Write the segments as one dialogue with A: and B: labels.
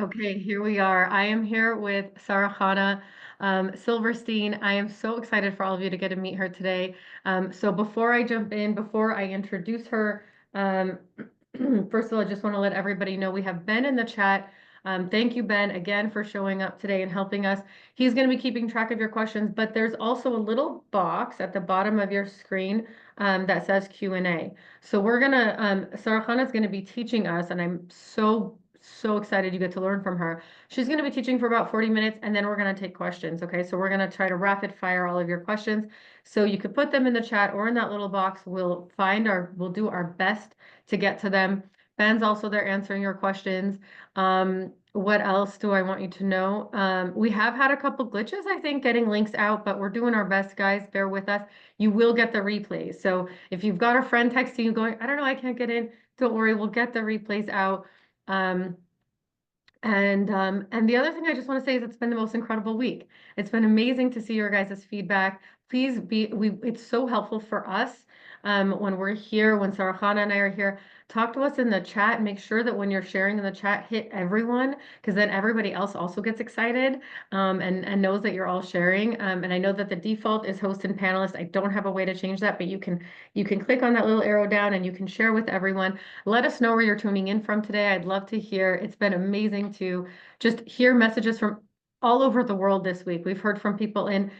A: Okay, here we are. I am here with Sara Silverstein. I am so excited for all of you to get to meet her today. So before I jump in, before I introduce her, um, first of all, I just want to let everybody know we have Ben in the chat. Thank you, Ben, again for showing up today and helping us. He's going to be keeping track of your questions, but there's also a little box at the bottom of your screen that says Q&A. So we're gonna, Sara is gonna be teaching us, and I'm so excited you get to learn from her. She's gonna be teaching for about 40 minutes, and then we're gonna take questions, okay? So we're gonna try to rapid fire all of your questions. So you could put them in the chat or in that little box. We'll do our best to get to them. Ben's also there answering your questions. What else do I want you to know? We have had a couple glitches, I think, getting links out, but we're doing our best, guys. Bear with us. You will get the replays. So if you've got a friend texting you going, I don't know, I can't get in, don't worry, we'll get the replays out. Um, and the other thing I just want to say is it's been the most incredible week. It's been amazing to see your guys' feedback. It's so helpful for us when we're here, when Sarahana and I are here. Talk to us in the chat. Make sure that when you're sharing in the chat, hit everyone, because then everybody else also gets excited and knows that you're all sharing. And I know that the default is host and panelist. I don't have a way to change that, but you can click on that little arrow down and you can share with everyone. Let us know where you're tuning in from today. I'd love to hear. It's been amazing to just hear messages from all over the world this week. We've heard from people in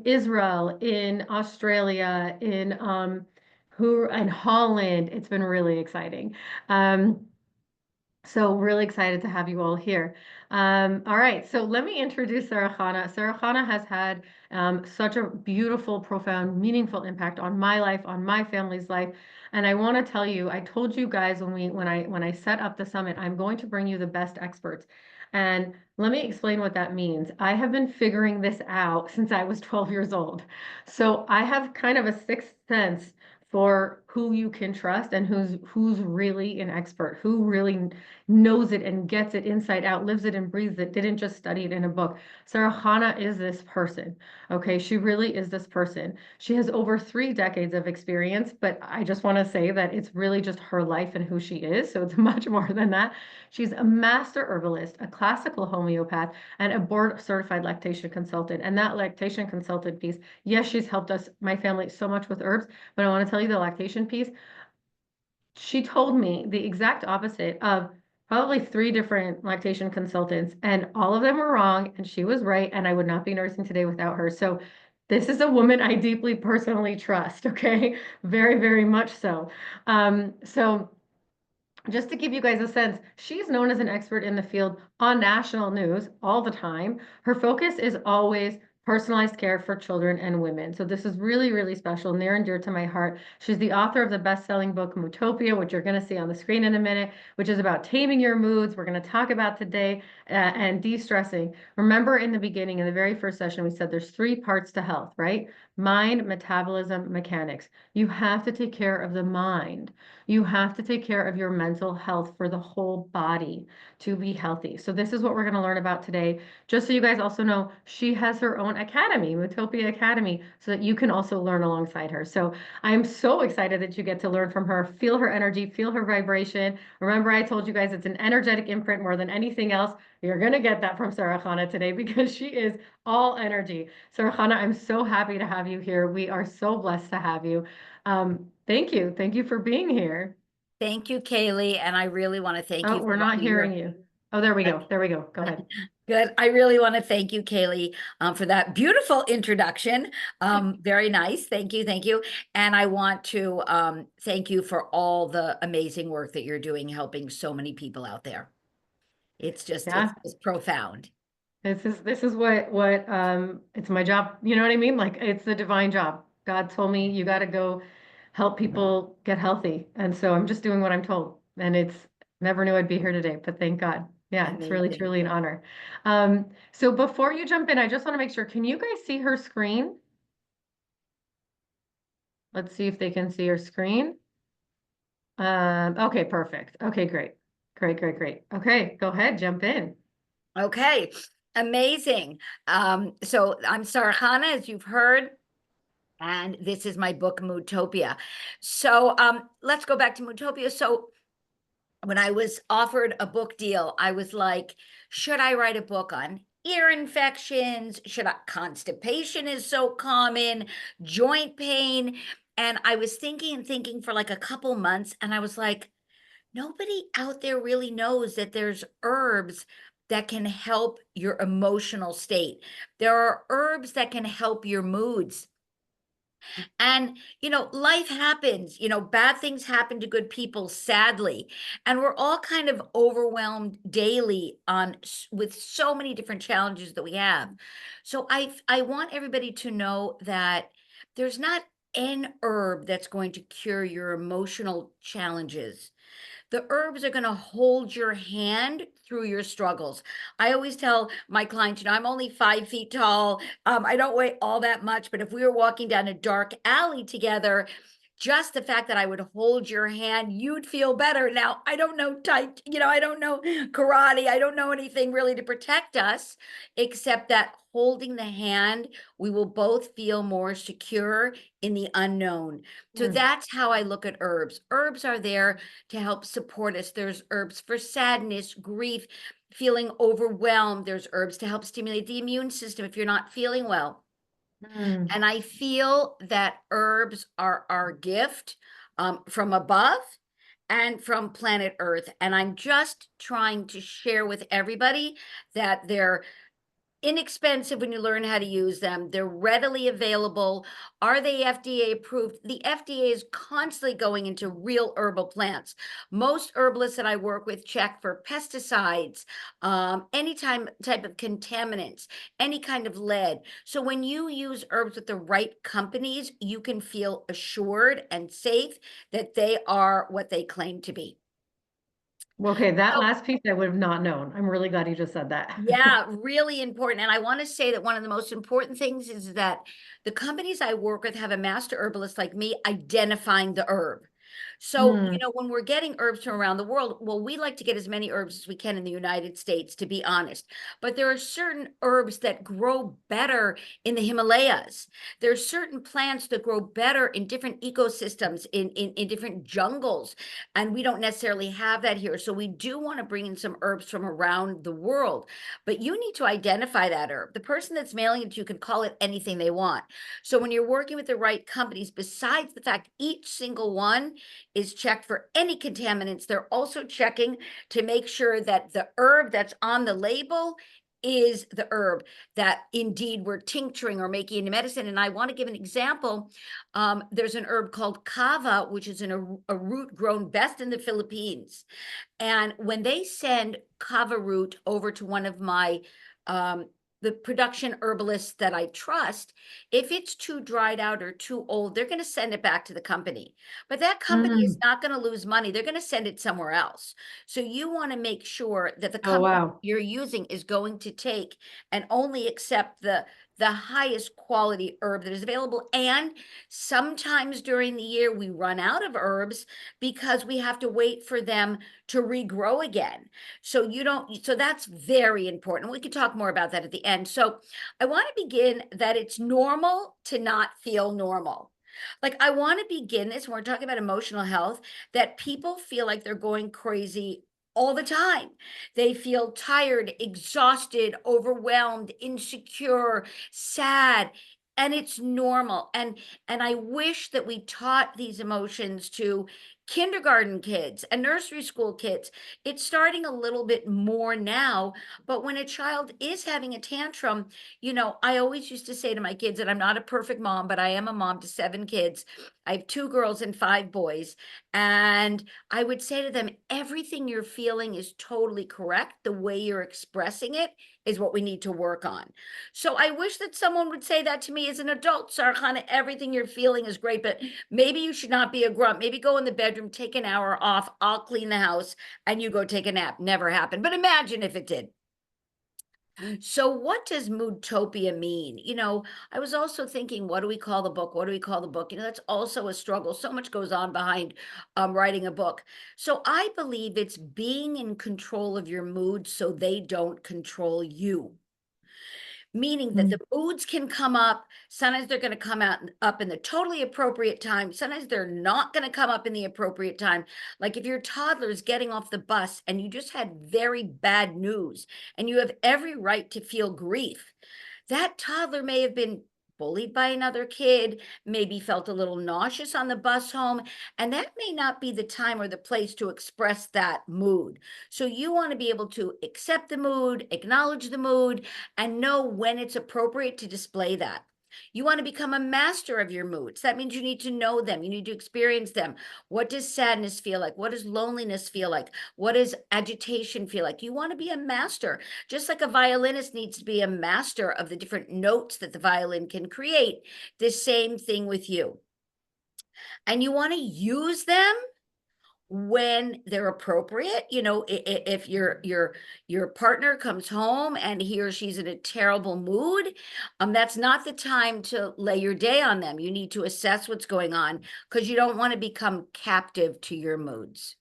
A: Israel, in Australia, in Holland. It's been really exciting. So really excited to have you all here. All right, so let me introduce Sarah Chana. Sarah Chana has had such a beautiful, profound, meaningful impact on my life, on my family's life. And I want to tell you, I told you guys when I set up the summit, I'm going to bring you the best experts. And let me explain what that means. I have been figuring this out since I was 12 years old. So I have kind of a sixth sense for who you can trust and who's really an expert, who really knows it and gets it inside out, lives it and breathes it, didn't just study it in a book. Sarah Chana is this person. Okay, she really is this person. She has over 3 decades of experience, but I just want to say that it's really just her life and who she is. So it's much more than that. She's a master herbalist, a classical homeopath, and a board certified lactation consultant. And that lactation consultant piece, yes, she's helped us, my family, so much with herbs, but I want to tell you the lactation piece. She told me the exact opposite of probably 3 different lactation consultants, and all of them were wrong, and she was right, and I would not be nursing today without her. So this is a woman I deeply personally trust, okay? Very, very much so. So just to give you guys a sense, she's known as an expert in the field on national news all the time. Her focus is always personalized care for children and women. So this is really, really special, near and dear to my heart. She's the author of the best-selling book, Mootopia, which you're going to see on the screen in a minute, which is about taming your moods. We're going to talk about today and de-stressing. Remember in the beginning, in the very first session, we said there's 3 parts to health, right? Mind, metabolism, mechanics. You have to take care of the mind. You have to take care of your mental health for the whole body to be healthy. So this is what we're going to learn about today. Just so you guys also know, she has her own academy, Mootopia Academy, so that you can also learn alongside her. So I'm so excited that you get to learn from her, feel her energy, feel her vibration. Remember, I told you guys it's an energetic imprint more than anything else. You're going to get that from Sarah Chana today because she is all energy. Sarah Chana, I'm so happy to have you here. We are so blessed to have you. Thank you. Thank you for being here.
B: Thank you, Kaylee, and I really want to thank
A: Oh,
B: you
A: we're
B: for
A: not
B: all your
A: hearing you. Oh, there we go. There we go. Go ahead.
B: good. I really want to thank you, Kaylee, for that beautiful introduction. Very nice. Thank you. Thank you. And I want to thank you for all the amazing work that you're doing, helping so many people out there. It's just,
A: Yeah.
B: it's profound.
A: This is what it's my job. You know what I mean? Like it's the divine job. God told me you got to go help people get healthy. And so I'm just doing what I'm told. And it's never knew I'd be here today, but thank God. Yeah, it's really
B: Amazing.
A: truly an honor. So before you jump in, I just want to make sure, can you guys see her screen? Let's see if they can see her screen. Okay, perfect. Okay, great. Great, great, great. Okay, go ahead, jump in.
B: Okay. Amazing. So I'm Sara, as you've heard. And this is my book, Mootopia. So let's go back to Mootopia. So when I was offered a book deal, I was like, should I write a book on ear infections? Should I? Constipation is so common, joint pain. And I was thinking and thinking for like a couple months, and I was like, nobody out there really knows that there's herbs that can help your emotional state. There are herbs that can help your moods. And, life happens, bad things happen to good people, sadly. And we're all kind of overwhelmed daily with so many different challenges that we have. So I want everybody to know that there's not an herb that's going to cure your emotional challenges. The herbs are going to hold your hand through your struggles. I always tell my clients, I'm only 5 feet tall. I don't weigh all that much, but if we were walking down a dark alley together, just the fact that I would hold your hand, you'd feel better. Now, I don't know I don't know karate. I don't know anything really to protect us, except that holding the hand, we will both feel more secure in the unknown. So
A: Mm.
B: that's how I look at herbs. Herbs are there to help support us. There's herbs for sadness, grief, feeling overwhelmed. There's herbs to help stimulate the immune system if you're not feeling well.
A: Mm.
B: And I feel that herbs are our gift from above and from planet Earth. And I'm just trying to share with everybody that they're inexpensive when you learn how to use them. They're readily available. Are they FDA approved? The FDA is constantly going into real herbal plants. Most herbalists that I work with check for pesticides, any type of contaminants, any kind of lead. So when you use herbs with the right companies, you can feel assured and safe that they are what they claim to be.
A: Okay, that
B: So
A: last piece I would have not known. I'm really glad you just said that.
B: yeah, really important. And I want to say that one of the most important things is that the companies I work with have a master herbalist like me identifying the herb. So,
A: Mm.
B: when we're getting herbs from around the world, well, we like to get as many herbs as we can in the United States, to be honest. But there are certain herbs that grow better in the Himalayas. There are certain plants that grow better in different ecosystems, in different jungles. And we don't necessarily have that here. So we do want to bring in some herbs from around the world. But you need to identify that herb. The person that's mailing it to you can call it anything they want. So when you're working with the right companies, besides the fact each single one is checked for any contaminants, they're also checking to make sure that the herb that's on the label is the herb that indeed we're tincturing or making into medicine. And I want to give an example. There's an herb called kava, which is a root grown best in the Philippines. And when they send kava root over to one of my the production herbalists that I trust, if it's too dried out or too old, they're going to send it back to the company. But that company is
A: Mm.
B: not going to lose money. They're going to send it somewhere else. So you want to make sure that the
A: Oh,
B: company
A: wow.
B: you're using is going to take and only accept the highest quality herb that is available. And sometimes during the year we run out of herbs because we have to wait for them to regrow again. So that's very important. We could talk more about that at the end. So I want to begin that it's normal to not feel normal. Like, I want to begin this when we're talking about emotional health, that people feel like they're going crazy all the time. They feel tired, exhausted, overwhelmed, insecure, sad, and it's normal. And I wish that we taught these emotions to kindergarten kids and nursery school kids. It's starting a little bit more now, but when a child is having a tantrum, I always used to say to my kids, and I'm not a perfect mom, but I am a mom to 7 kids. I have 2 girls and 5 boys. And I would say to them, everything you're feeling is totally correct. The way you're expressing it is what we need to work on. So I wish that someone would say that to me as an adult. Sarkhana, everything you're feeling is great, but maybe you should not be a grump. Maybe go in the bedroom, take an hour off. I'll clean the house and you go take a nap. Never happened. But imagine if it did. So what does moodtopia mean? I was also thinking, what do we call the book? What do we call the book? That's also a struggle. So much goes on behind writing a book. So I believe it's being in control of your mood so they don't control you. meaning that
A: Mm.
B: the moods can come up. Sometimes they're going to come out up in the totally appropriate time. Sometimes they're not going to come up in the appropriate time. Like if your toddler is getting off the bus and you just had very bad news and you have every right to feel grief, that toddler may have been bullied by another kid, maybe felt a little nauseous on the bus home, and that may not be the time or the place to express that mood. So you want to be able to accept the mood, acknowledge the mood, and know when it's appropriate to display that. You want to become a master of your moods. That means you need to know them. You need to experience them. What does sadness feel like? What does loneliness feel like? What does agitation feel like? You want to be a master. Just like a violinist needs to be a master of the different notes that the violin can create, the same thing with you. And you want to use them when they're appropriate. You know, if your partner comes home and he or she's in a terrible mood, that's not the time to lay your day on them. You need to assess what's going on because you don't want to become captive to your moods.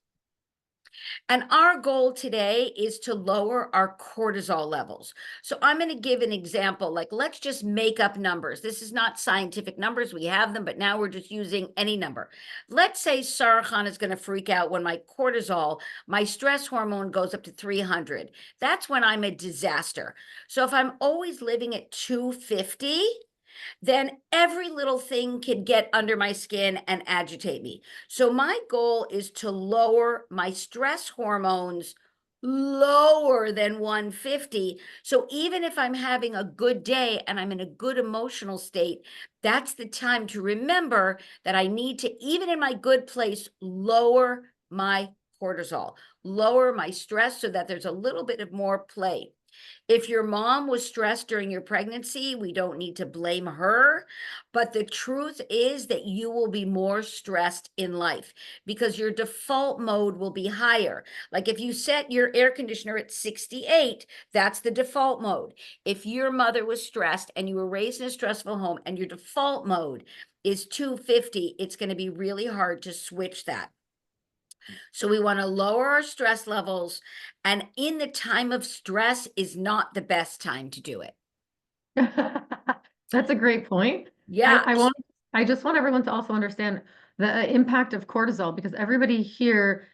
B: And our goal today is to lower our cortisol levels. So I'm going to give an example. Like, let's just make up numbers. This is not scientific numbers. We have them, but now we're just using any number. Let's say Sara is going to freak out when my cortisol, my stress hormone goes up to 300. That's when I'm a disaster. So if I'm always living at 250, then every little thing can get under my skin and agitate me. So my goal is to lower my stress hormones lower than 150. So even if I'm having a good day and I'm in a good emotional state, that's the time to remember that I need to, even in my good place, lower my cortisol, lower my stress so that there's a little bit of more play. If your mom was stressed during your pregnancy, we don't need to blame her. But the truth is that you will be more stressed in life because your default mode will be higher. Like if you set your air conditioner at 68, that's the default mode. If your mother was stressed and you were raised in a stressful home and your default mode is 250, it's going to be really hard to switch that. So we want to lower our stress levels. And in the time of stress is not the best time to do it.
A: That's a great point.
B: Yeah.
A: I just want everyone to also understand the impact of cortisol because everybody here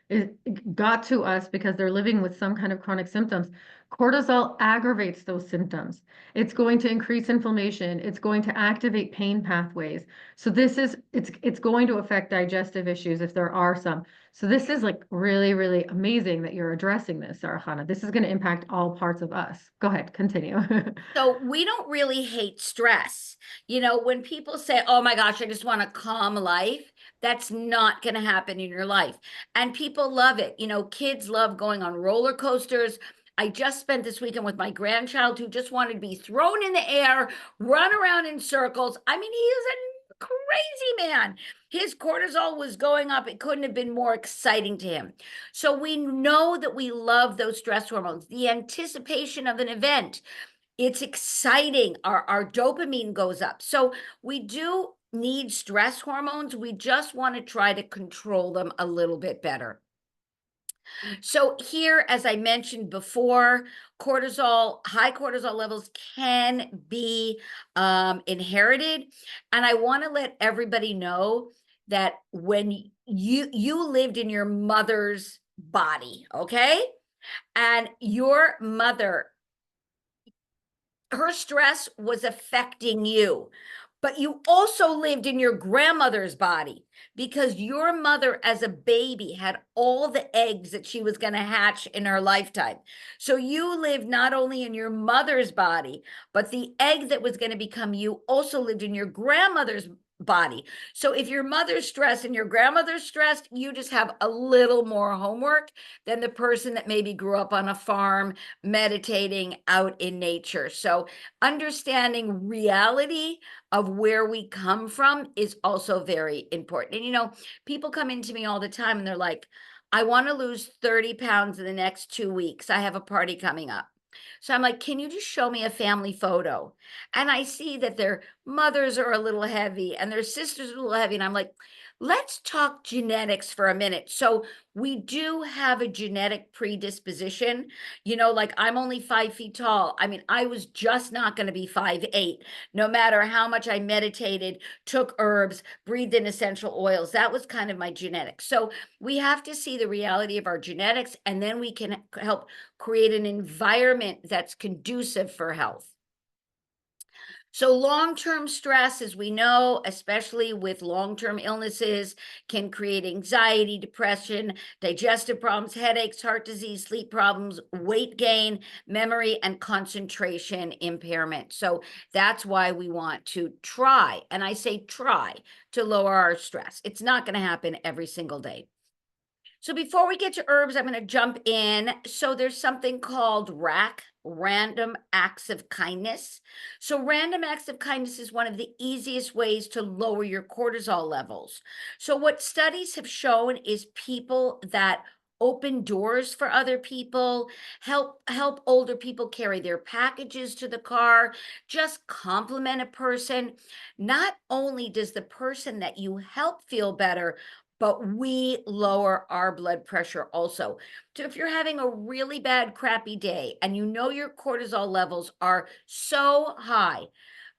A: got to us because they're living with some kind of chronic symptoms. Cortisol aggravates those symptoms. It's going to increase inflammation. It's going to activate pain pathways. So it's going to affect digestive issues if there are some. So this is like really, really amazing that you're addressing this, Sarahana. This is going to impact all parts of us. Go ahead, continue.
B: So we don't really hate stress. You know, when people say, oh my gosh, I just want a calm life, that's not going to happen in your life. And people love it. You know, kids love going on roller coasters. I just spent this weekend with my grandchild who just wanted to be thrown in the air, run around in circles. I mean, he is a crazy man. His cortisol was going up. It couldn't have been more exciting to him. So we know that we love those stress hormones, the anticipation of an event, it's exciting. Our dopamine goes up. So we do need stress hormones. We just want to try to control them a little bit better. So here, as I mentioned before, high cortisol levels can be inherited. And I want to let everybody know that when you lived in your mother's body, okay? And your mother, her stress was affecting you. But you also lived in your grandmother's body because your mother, as a baby, had all the eggs that she was going to hatch in her lifetime. So you lived not only in your mother's body, but the egg that was going to become you also lived in your grandmother's body. So if your mother's stressed and your grandmother's stressed, you just have a little more homework than the person that maybe grew up on a farm meditating out in nature. So understanding reality of where we come from is also very important. And, you know, people come into me all the time and they're like, I want to lose 30 pounds in the next 2 weeks. I have a party coming up. So I'm like, can you just show me a family photo? And I see that their mothers are a little heavy and their sisters are a little heavy. And I'm like, Let's talk genetics for a minute. So, we do have a genetic predisposition. Like I'm only 5 feet tall. I mean, I was just not going to be 5'8", no matter how much I meditated, took herbs, breathed in essential oils. That was kind of my genetics. So, we have to see the reality of our genetics, and then we can help create an environment that's conducive for health. So long-term stress, as we know, especially with long-term illnesses, can create anxiety, depression, digestive problems, headaches, heart disease, sleep problems, weight gain, memory, and concentration impairment. So that's why we want to try, and I say try, to lower our stress. It's not going to happen every single day. So before we get to herbs, I'm going to jump in. So there's something called RAC, random acts of kindness. So random acts of kindness is one of the easiest ways to lower your cortisol levels. So what studies have shown is people that open doors for other people, help older people carry their packages to the car, just compliment a person. Not only does the person that you help feel better, but we lower our blood pressure also. So if you're having a really bad, crappy day and you know your cortisol levels are so high,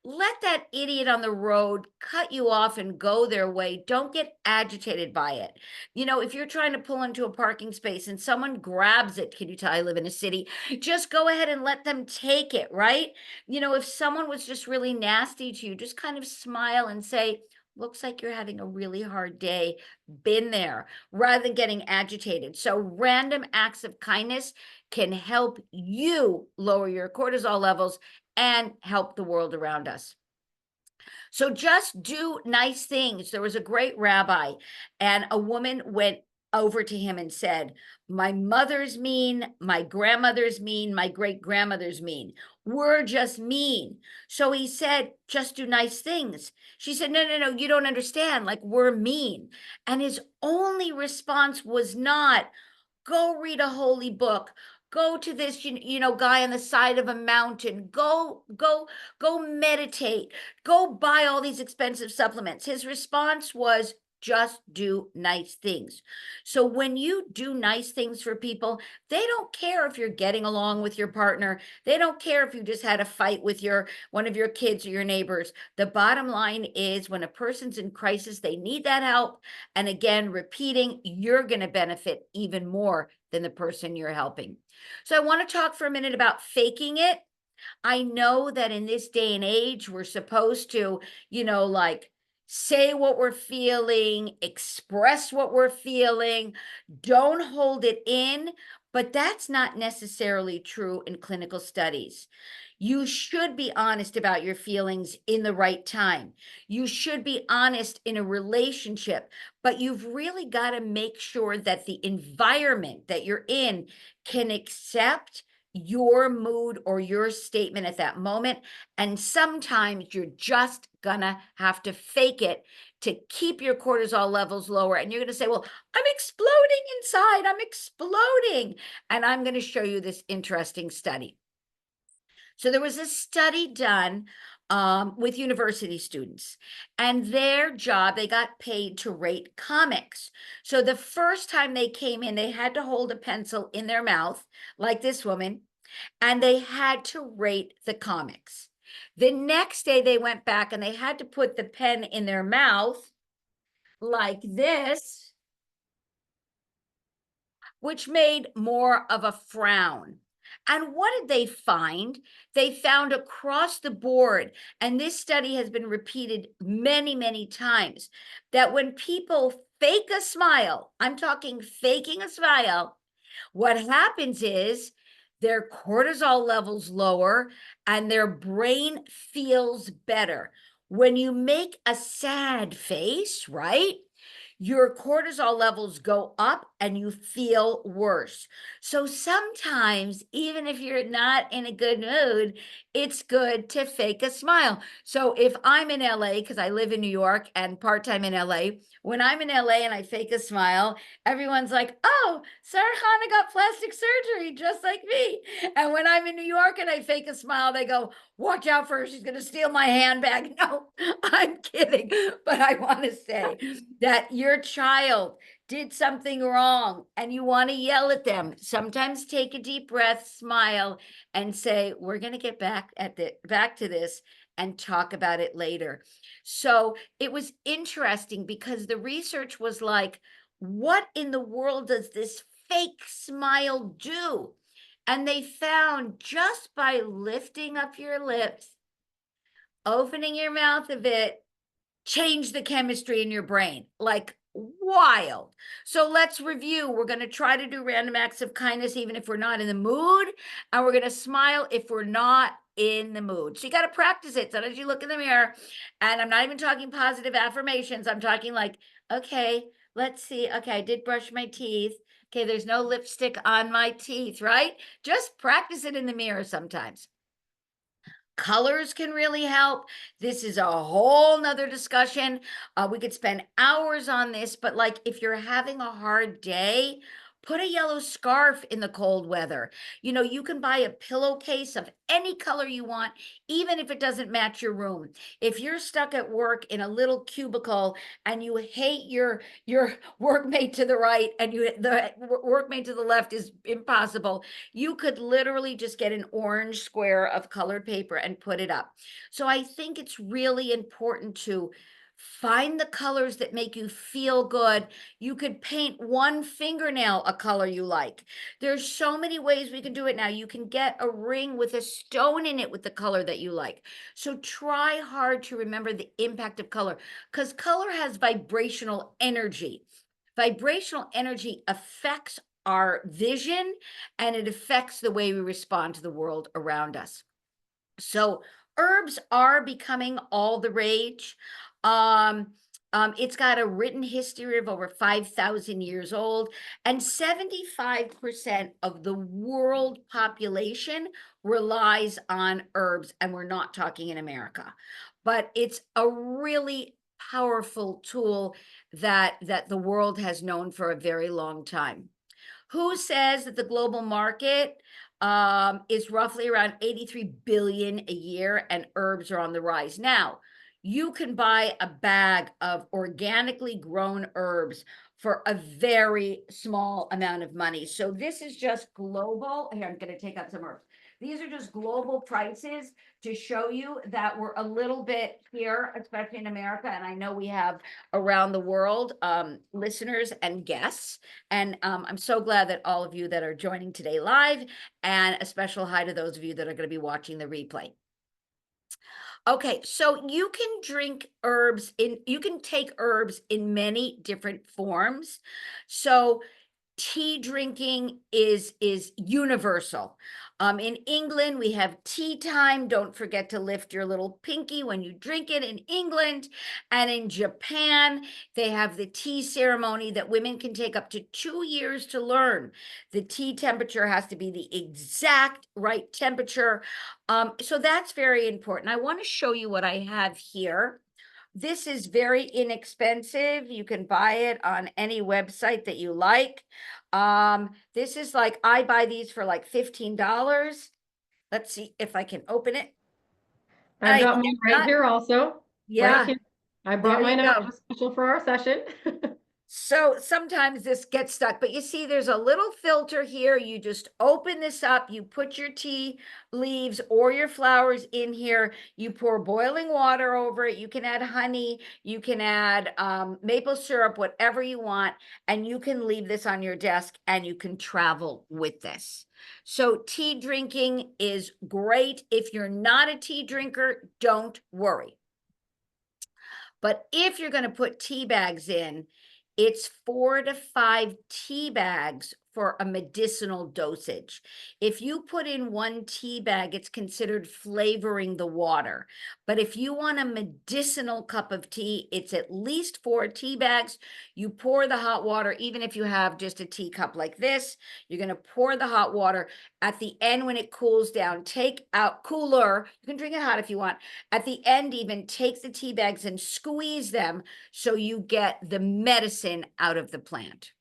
B: let that idiot on the road cut you off and go their way. Don't get agitated by it. If you're trying to pull into a parking space and someone grabs it, can you tell I live in a city? Just go ahead and let them take it, right? If someone was just really nasty to you, just kind of smile and say, looks like you're having a really hard day. Been there, rather than getting agitated. So random acts of kindness can help you lower your cortisol levels and help the world around us. So just do nice things. There was a great rabbi, and a woman went over to him and said, my mother's mean, my grandmother's mean, my great grandmother's mean. We're just mean. So he said, just do nice things. She said, no, no, no, you don't understand. Like, we're mean. And his only response was not, go read a holy book, go to this guy on the side of a mountain, go meditate, go buy all these expensive supplements. His response was, just do nice things. So when you do nice things for people, they don't care if you're getting along with your partner. They don't care if you just had a fight with one of your kids or your neighbors. The bottom line is, when a person's in crisis, they need that help. And again, repeating, you're going to benefit even more than the person you're helping. So I want to talk for a minute about faking it. I know that in this day and age, we're supposed to, like, say what we're feeling, express what we're feeling, don't hold it in, but that's not necessarily true in clinical studies. You should be honest about your feelings in the right time. You should be honest in a relationship, but you've really got to make sure that the environment that you're in can accept your mood or your statement at that moment. And sometimes you're just gonna have to fake it to keep your cortisol levels lower. And you're gonna say, well, I'm exploding inside, I'm exploding. And I'm gonna show you this interesting study. So there was a study done with university students, and their job, they got paid to rate comics. So the first time they came in, they had to hold a pencil in their mouth, like this woman, and they had to rate the comics. The next day, they went back and they had to put the pen in their mouth like this, which made more of a frown. And what did they find? They found across the board, and this study has been repeated many, many times, that when people fake a smile, I'm talking faking a smile, what happens is their cortisol levels lower and their brain feels better. When you make a sad face, right? your cortisol levels go up and you feel worse. So sometimes, even if you're not in a good mood, it's good to fake a smile. So if I'm in LA, because I live in New York and part-time in LA, when I'm in LA and I fake a smile, everyone's like, oh, Sarah Chana got plastic surgery just like me. And when I'm in New York and I fake a smile, they go, watch out for her, she's going to steal my handbag. No, I'm kidding. But I want to say that your child did something wrong and you want to yell at them. Sometimes take a deep breath, smile, and say, we're going to get back to this and talk about it later. So it was interesting because the research was like, what in the world does this fake smile do? And they found just by lifting up your lips, opening your mouth a bit, change the chemistry in your brain. Like wild. So let's review. We're going to try to do random acts of kindness even if we're not in the mood, and we're going to smile if we're not in the mood. So you got to practice it. Sometimes you look in the mirror, and I'm not even talking positive affirmations. I'm talking like, okay, let's see. Okay, I did brush my teeth. Okay, there's no lipstick on my teeth, right? Just practice it in the mirror sometimes. Colors can really help. This is a whole nother discussion. We could spend hours on this, but like if you're having a hard day, put a yellow scarf in the cold weather. You know, you can buy a pillowcase of any color you want, even if it doesn't match your room. If you're stuck at work in a little cubicle and you hate your workmate to the right and the workmate to the left is impossible, you could literally just get an orange square of colored paper and put it up. So I think it's really important to find the colors that make you feel good. You could paint one fingernail a color you like. There's so many ways we can do it now. You can get a ring with a stone in it with the color that you like. So try hard to remember the impact of color, because color has vibrational energy. Vibrational energy affects our vision and it affects the way we respond to the world around us. So herbs are becoming all the rage. It's got a written history of over 5,000 years old, and 75% of the world population relies on herbs, and we're not talking in America. But it's a really powerful tool that the world has known for a very long time. Who says that the global market is roughly around 83 billion a year and herbs are on the rise? Now, you can buy a bag of organically grown herbs for a very small amount of money. So this is just global. Here, I'm going to take out some herbs. These are just global prices to show you that we're a little bit here, especially in America. And I know we have around the world listeners and guests. And I'm so glad that all of you that are joining today live, and a special hi to those of you that are going to be watching the replay. Okay, so you can take herbs in many different forms. So tea drinking is universal. In England, we have tea time. Don't forget to lift your little pinky when you drink it in England. And in Japan, they have the tea ceremony that women can take up to 2 years to learn. The tea temperature has to be the exact right temperature. So that's very important. I want to show you what I have here. This is very inexpensive. You can buy it on any website that you like. This is like, I buy these for like $15. Let's see if I can open it.
A: I've got mine right here also, right
B: Yeah,
A: here. I
B: there
A: brought
B: you
A: mine out
B: go.
A: just special for our session.
B: So sometimes this gets stuck, but you see there's a little filter here. You just open this up, you put your tea leaves or your flowers in here, you pour boiling water over it. You can add honey, you can add maple syrup, whatever you want, and you can leave this on your desk and you can travel with this. So tea drinking is great. If you're not a tea drinker, don't worry. But if you're going to put tea bags in, it's 4 to 5 tea bags for a medicinal dosage. If you put in 1 tea bag, it's considered flavoring the water. But if you want a medicinal cup of tea, it's at least 4 tea bags. You pour the hot water, even if you have just a teacup like this, you're going to pour the hot water. At the end, when it cools down, take out cooler. You can drink it hot if you want. At the end, even take the tea bags and squeeze them so you get the medicine out of the plant.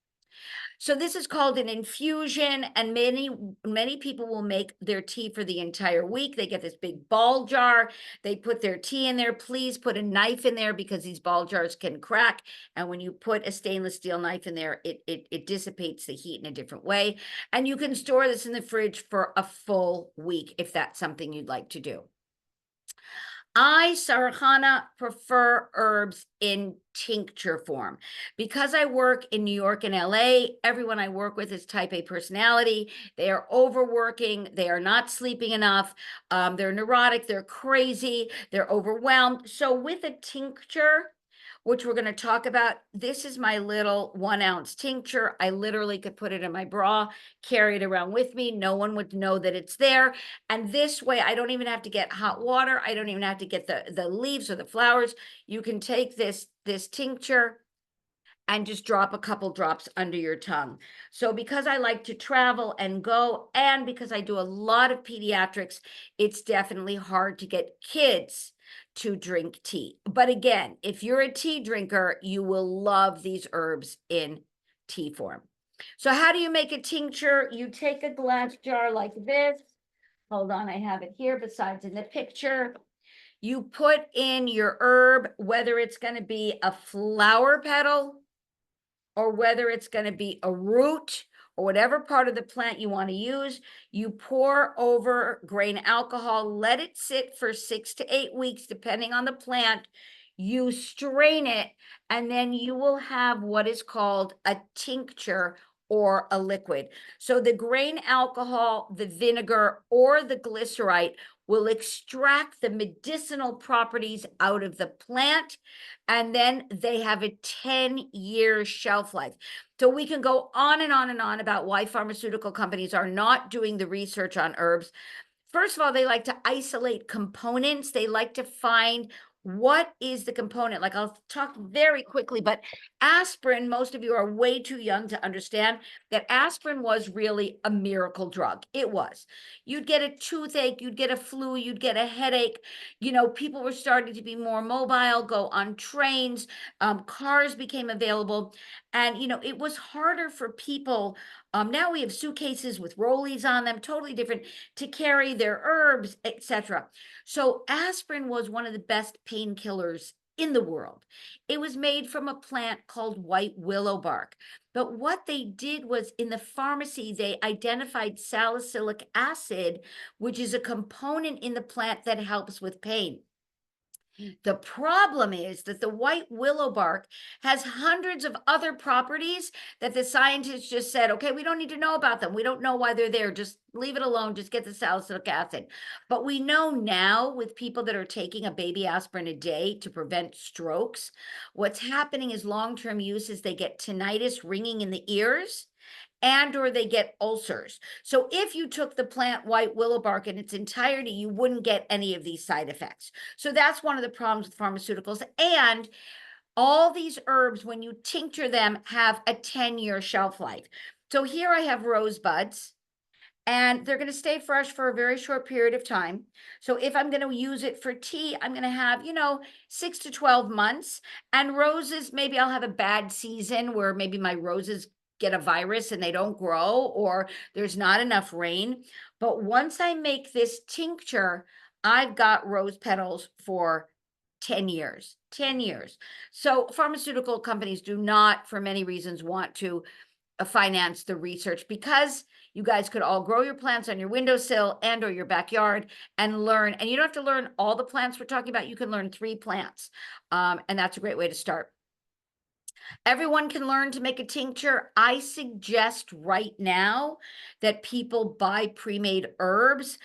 B: So this is called an infusion, and many people will make their tea for the entire week. They get this big ball jar. They put their tea in there. Please put a knife in there because these ball jars can crack. And when you put a stainless steel knife in there, it dissipates the heat in a different way. And you can store this in the fridge for a full week if that's something you'd like to do. I, Sara, prefer herbs in tincture form. Because I work in New York and LA, everyone I work with is type A personality. They are overworking. They are not sleeping enough. They're neurotic. They're crazy. They're overwhelmed. So with a tincture, which we're going to talk about, this is my little 1 ounce tincture. I literally could put it in my bra, carry it around with me. No one would know that it's there. And this way, I don't even have to get hot water. I don't even have to get the leaves or the flowers. You can take this tincture and just drop a couple drops under your tongue. So because I like to travel and go, and because I do a lot of pediatrics, it's definitely hard to get kids to drink tea. But again, if you're a tea drinker, you will love these herbs in tea form. So how do you make a tincture? You take a glass jar like this. Hold on, I have it here besides in the picture. You put in your herb, whether it's going to be a flower petal or whether it's going to be a root or whatever part of the plant you want to use. You pour over grain alcohol, let it sit for 6 to 8 weeks, depending on the plant. You strain it, and then you will have what is called a tincture or a liquid. So the grain alcohol, the vinegar, or the glycerite will extract the medicinal properties out of the plant, and then they have a 10-year shelf life. So we can go on and on and on about why pharmaceutical companies are not doing the research on herbs. First of all, they like to isolate components. They like to find what is the component. Like, I'll talk very quickly, but aspirin, most of you are way too young to understand that aspirin was really a miracle drug. It was. You'd get a toothache, you'd get a flu, you'd get a headache. You know, people were starting to be more mobile, go on trains, cars became available. And, you know, it was harder for people. Now we have suitcases with rollies on them, totally different, to carry their herbs, etc. So aspirin was one of the best painkillers in the world. It was made from a plant called white willow bark. But what they did was, in the pharmacy, they identified salicylic acid, which is a component in the plant that helps with pain. The problem is that the white willow bark has hundreds of other properties that the scientists just said, okay, we don't need to know about them. We don't know why they're there. Just leave it alone. Just get the salicylic acid. But we know now, with people that are taking a baby aspirin a day to prevent strokes, what's happening is long-term use is they get tinnitus, ringing in the ears, and or they get ulcers. So if you took the plant white willow bark in its entirety, you wouldn't get any of these side effects. So that's one of the problems with pharmaceuticals. And all these herbs, when you tincture them, have a 10-year shelf life. So here I have rose buds, and they're going to stay fresh for a very short period of time. So if I'm going to use it for tea, I'm going to have, 6 to 12 months. And roses, maybe I'll have a bad season where maybe my roses get a virus and they don't grow, or there's not enough rain. But once I make this tincture, I've got rose petals for 10 years. 10 years. So pharmaceutical companies do not, for many reasons, want to finance the research, because you guys could all grow your plants on your windowsill and or your backyard and learn. And you don't have to learn all the plants we're talking about. You can learn 3 plants. And that's a great way to start. Everyone can learn to make a tincture. I suggest right now that people buy pre-made herbs,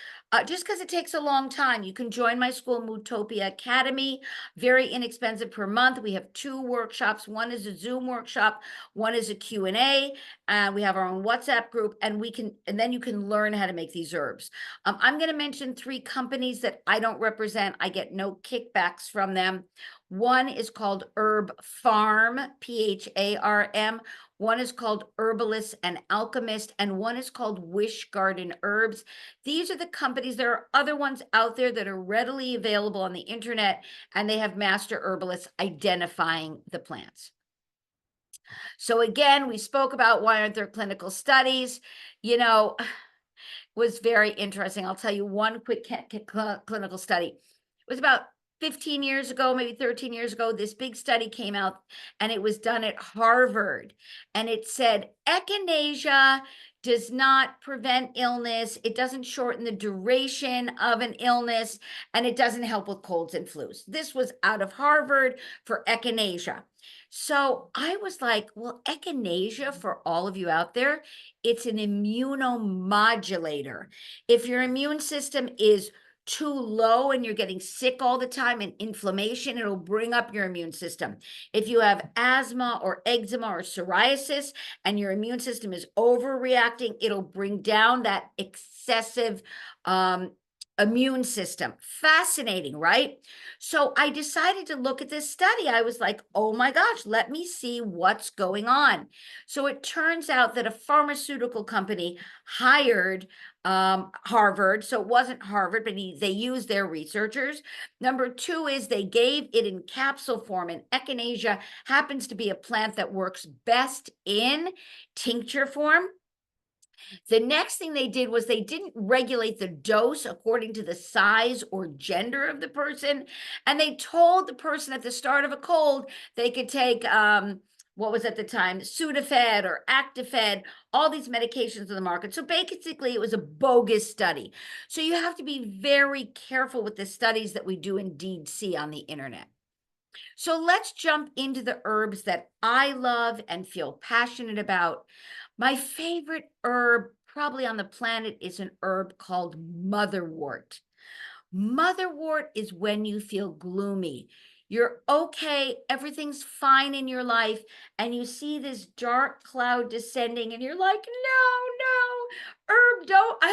B: just because it takes a long time. You can join my school, Moodtopia Academy, very inexpensive per month. We have 2 workshops. One is a Zoom workshop, one is a Q&A. We have our own WhatsApp group, and then you can learn how to make these herbs. I'm going to mention 3 companies that I don't represent. I get no kickbacks from them. One is called Herb Farm, Pharm. One is called Herbalist and Alchemist, and one is called Wish Garden Herbs. These are the companies. There are other ones out there that are readily available on the internet, and they have master herbalists identifying the plants. So again, we spoke about why aren't there clinical studies? You know, was very interesting. I'll tell you one quick clinical study. It was about 15 years ago, maybe 13 years ago, this big study came out, and it was done at Harvard. And it said echinacea does not prevent illness, it doesn't shorten the duration of an illness, and it doesn't help with colds and flus. This was out of Harvard for echinacea. So I was like, well, echinacea, for all of you out there, it's an immunomodulator. If your immune system is too low and you're getting sick all the time and inflammation, it'll bring up your immune system. If you have asthma or eczema or psoriasis and your immune system is overreacting, it'll bring down that excessive immune system. Fascinating, right? So I decided to look at this study. I was like, oh my gosh, let me see what's going on. So it turns out that a pharmaceutical company hired Harvard. So it wasn't Harvard, but they used their researchers. Number 2 is they gave it in capsule form, and echinacea happens to be a plant that works best in tincture form. The next thing they did was they didn't regulate the dose according to the size or gender of the person. And they told the person at the start of a cold, they could take, what was at the time, Sudafed or Actifed, all these medications on the market. So basically, it was a bogus study. So you have to be very careful with the studies that we do indeed see on the internet. So let's jump into the herbs that I love and feel passionate about. My favorite herb probably on the planet is an herb called motherwort. Motherwort is when you feel gloomy. You're okay, everything's fine in your life, and you see this dark cloud descending, and you're like, no, herb, don't,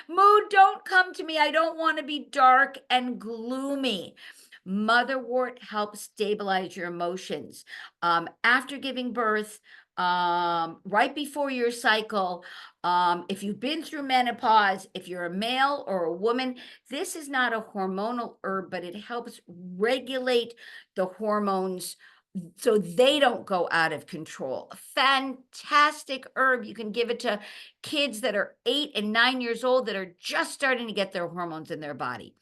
B: mood, don't come to me. I don't want to be dark and gloomy. Motherwort helps stabilize your emotions. After giving birth, right before your cycle, if you've been through menopause, if you're a male or a woman, this is not a hormonal herb, but it helps regulate the hormones so they don't go out of control. A fantastic herb. You can give it to kids that are 8 and 9 years old that are just starting to get their hormones in their body.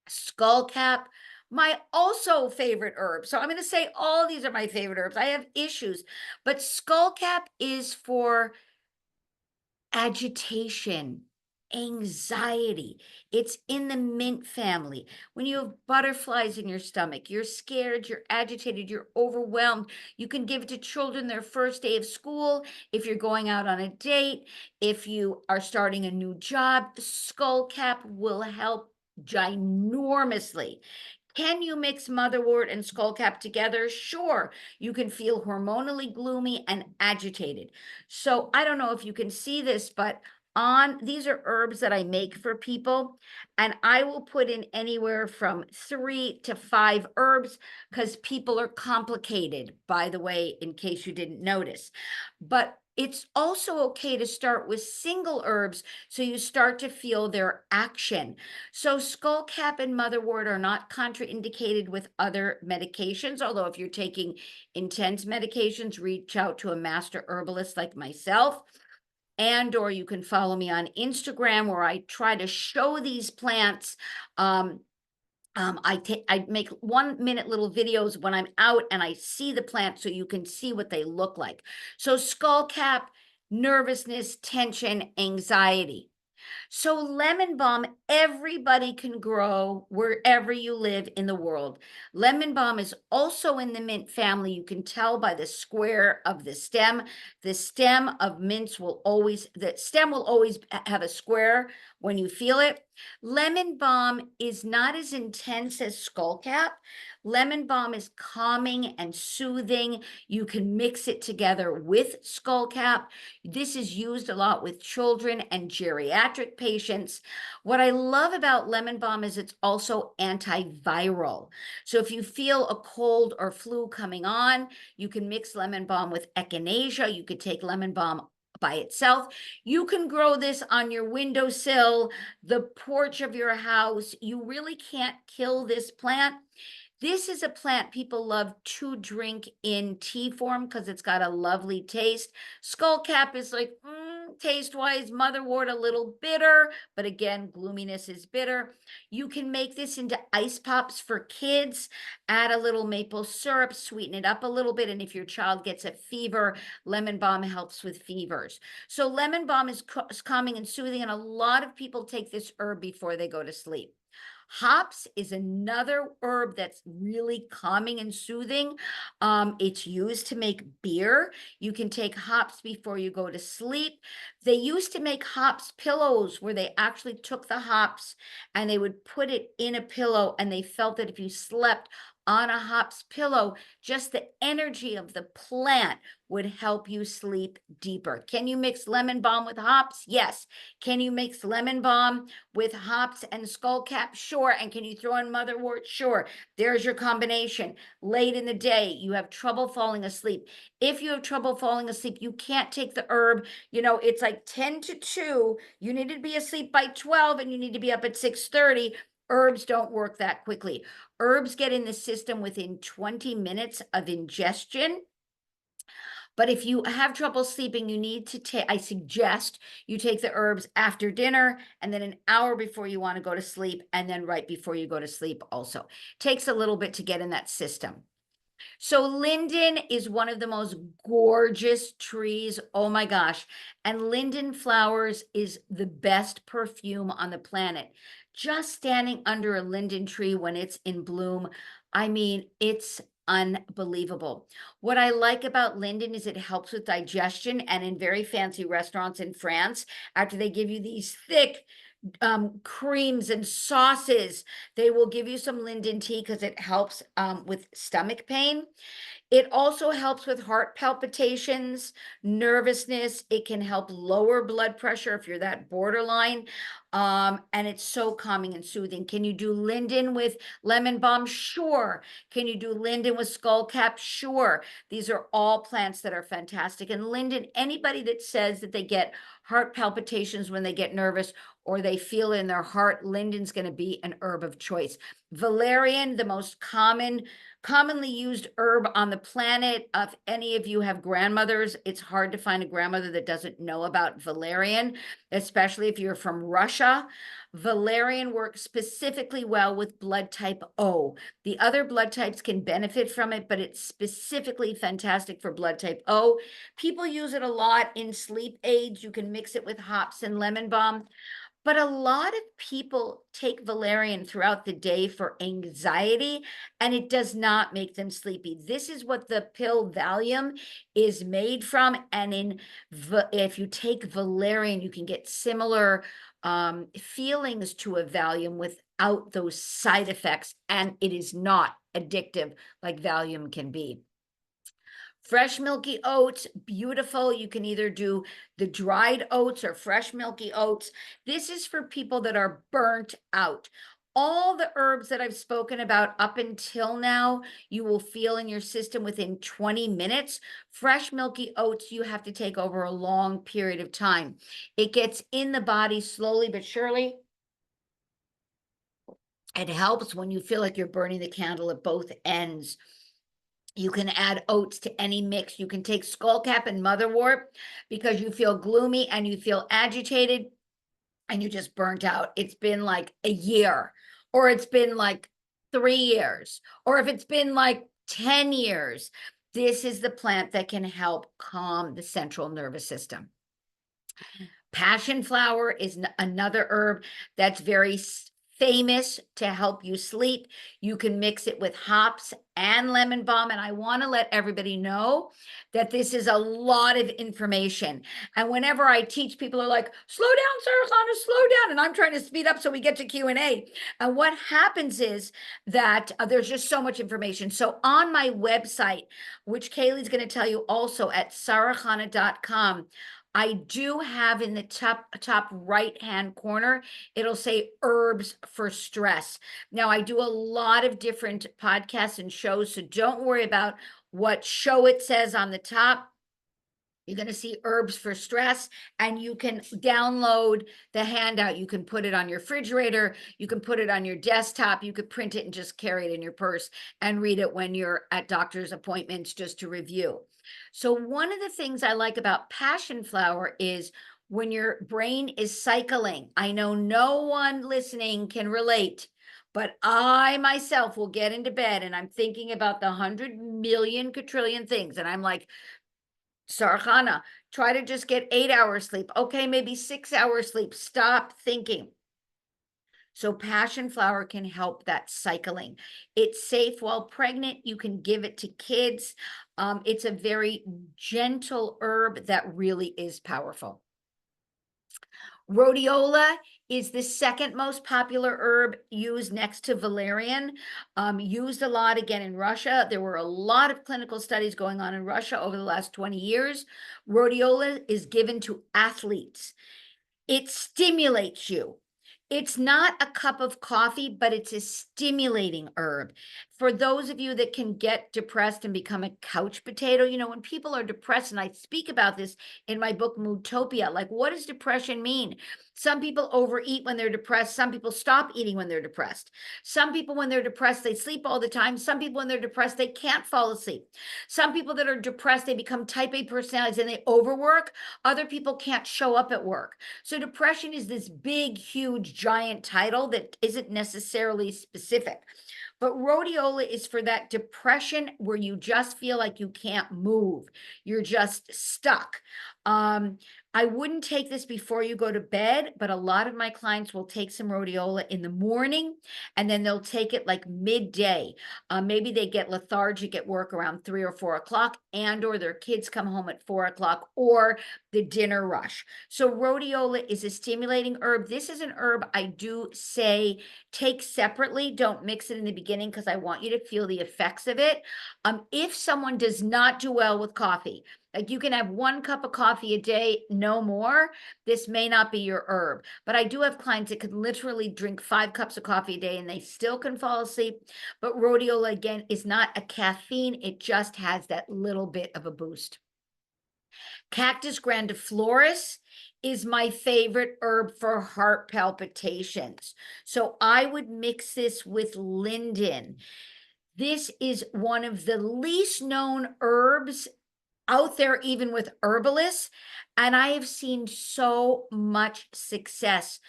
B: Skullcap, my also favorite herb. So I'm going to say all these are my favorite herbs. I have issues, but skullcap is for agitation, anxiety. It's in the mint family. When you have butterflies in your stomach, you're scared, you're agitated, you're overwhelmed, you can give it to children their first day of school. If you're going out on a date, if you are starting a new job, skullcap will help ginormously. Can you mix motherwort and skullcap together? Sure. You can feel hormonally gloomy and agitated. So I don't know if you can see this, but these are herbs that I make for people, and I will put in anywhere from 3 to 5 herbs because people are complicated, by the way, in case you didn't notice. But it's also okay to start with single herbs so you start to feel their action. So skullcap and motherwort are not contraindicated with other medications, although if you're taking intense medications, reach out to a master herbalist like myself. Or you can follow me on Instagram where I try to show these plants. I make 1-minute little videos when I'm out and I see the plant so you can see what they look like. So skullcap, nervousness, tension, anxiety. So lemon balm, everybody can grow wherever you live in the world. Lemon balm is also in the mint family. You can tell by the square of the stem. The stem of mints will always, the stem will always have a square when you feel it. Lemon balm is not as intense as skullcap. Lemon balm is calming and soothing. You can mix it together with skullcap. This is used a lot with children and geriatric patients. What I love about lemon balm is it's also antiviral. So if you feel a cold or flu coming on, you can mix lemon balm with echinacea. You could take lemon balm by itself. You can grow this on your windowsill, the porch of your house. You really can't kill this plant. This is a plant people love to drink in tea form because it's got a lovely taste. Skullcap is like, taste-wise, motherwort a little bitter, but again, gloominess is bitter. You can make this into ice pops for kids, add a little maple syrup, sweeten it up a little bit, and if your child gets a fever, lemon balm helps with fevers. So lemon balm is calming and soothing, and a lot of people take this herb before they go to sleep. Hops is another herb that's really calming and soothing. It's used to make beer. You can take hops before you go to sleep. They used to make hops pillows where they actually took the hops and they would put it in a pillow, and they felt that if you slept on a hops pillow, just the energy of the plant would help you sleep deeper. Can you mix lemon balm with hops? Yes. Can you mix lemon balm with hops and skullcap? Sure. And can you throw in motherwort? Sure. There's your combination. Late in the day, you have trouble falling asleep. If you have trouble falling asleep, you can't take the herb. You know, it's like 10 to 2. You need to be asleep by 12 and you need to be up at 6:30. Herbs don't work that quickly. Herbs get in the system within 20 minutes of ingestion. But if you have trouble sleeping, you need to take, I suggest you take the herbs after dinner and then an hour before you want to go to sleep, and then right before you go to sleep also. Takes a little bit to get in that system. So linden is one of the most gorgeous trees. Oh my gosh. And linden flowers is the best perfume on the planet. Just standing under a linden tree when it's in bloom, I mean, it's unbelievable. What I like about linden is it helps with digestion, and in very fancy restaurants in France, after they give you these thick creams and sauces, they will give you some linden tea because it helps with stomach pain. It also helps with heart palpitations, nervousness. It can help lower blood pressure if you're that borderline. And it's so calming and soothing. Can you do linden with lemon balm? Sure. Can you do linden with skullcap? Sure. These are all plants that are fantastic. And linden, anybody that says that they get heart palpitations when they get nervous or they feel in their heart, linden's going to be an herb of choice. Valerian, the most commonly used herb on the planet. If any of you have grandmothers, it's hard to find a grandmother that doesn't know about valerian, especially if you're from Russia. Valerian works specifically well with blood type O. The other blood types can benefit from it, but it's specifically fantastic for blood type O. People use it a lot in sleep aids. You can mix it with hops and lemon balm. But a lot of people take valerian throughout the day for anxiety, and it does not make them sleepy. This is what the pill Valium is made from. And if you take valerian, you can get similar feelings to a Valium without those side effects, and it is not addictive like Valium can be. Fresh milky oats, beautiful. You can either do the dried oats or fresh milky oats. This is for people that are burnt out. All the herbs that I've spoken about up until now, you will feel in your system within 20 minutes. Fresh milky oats, you have to take over a long period of time. It gets in the body slowly but surely. It helps when you feel like you're burning the candle at both ends. You can add oats to any mix. You can take skullcap and motherwort because you feel gloomy and you feel agitated and you just burnt out. It's been like a year, or it's been like 3 years, or if it's been like 10 years, this is the plant that can help calm the central nervous system. Passion flower is another herb that's very famous to help you sleep. You can mix it with hops and lemon balm. And I want to let everybody know that this is a lot of information. And whenever I teach, people are like, slow down, Sarah Connor, slow down. And I'm trying to speed up so we get to Q&A. And what happens is that there's just so much information. So on my website, which Kaylee's going to tell you also at sarahconnor.com, I do have in the top right-hand corner, it'll say herbs for stress. Now, I do a lot of different podcasts and shows, so don't worry about what show it says on the top. You're going to see herbs for stress, and you can download the handout. You can put it on your refrigerator. You can put it on your desktop. You could print it and just carry it in your purse and read it when you're at doctor's appointments just to review. So one of the things I like about passion flower is when your brain is cycling. I know no one listening can relate, but I myself will get into bed and I'm thinking about the 100 million quadrillion things. And I'm like, Sarhana, try to just get 8 hours sleep. Okay, maybe 6 hours sleep. Stop thinking. So passion flower can help that cycling. It's safe while pregnant. You can give it to kids. It's a very gentle herb that really is powerful. Rhodiola is the second most popular herb used next to valerian, used a lot again in Russia. There were a lot of clinical studies going on in Russia over the last 20 years. Rhodiola is given to athletes. It stimulates you. It's not a cup of coffee, but it's a stimulating herb. For those of you that can get depressed and become a couch potato, when people are depressed, and I speak about this in my book, Moodtopia, like what does depression mean? Some people overeat when they're depressed. Some people stop eating when they're depressed. Some people, when they're depressed, they sleep all the time. Some people, when they're depressed, they can't fall asleep. Some people that are depressed, they become type A personalities and they overwork. Other people can't show up at work. So depression is this big, huge, giant title that isn't necessarily specific. But rhodiola is for that depression where you just feel like you can't move. You're just stuck. I wouldn't take this before you go to bed, but a lot of my clients will take some rhodiola in the morning, and then they'll take it like midday. Maybe they get lethargic at work around 3 or 4 o'clock, and or their kids come home at 4 o'clock, or the dinner rush. So rhodiola is a stimulating herb. This is an herb I do say take separately. Don't mix it in the beginning because I want you to feel the effects of it. If someone does not do well with coffee, like you can have 1 cup of coffee a day, no more, this may not be your herb. But I do have clients that can literally drink 5 cups of coffee a day and they still can fall asleep. But rhodiola, again, is not a caffeine. It just has that little bit of a boost. Cactus grandiflorus is my favorite herb for heart palpitations. So I would mix this with linden. This is one of the least known herbs out there, even with herbalists. And I have seen so much success.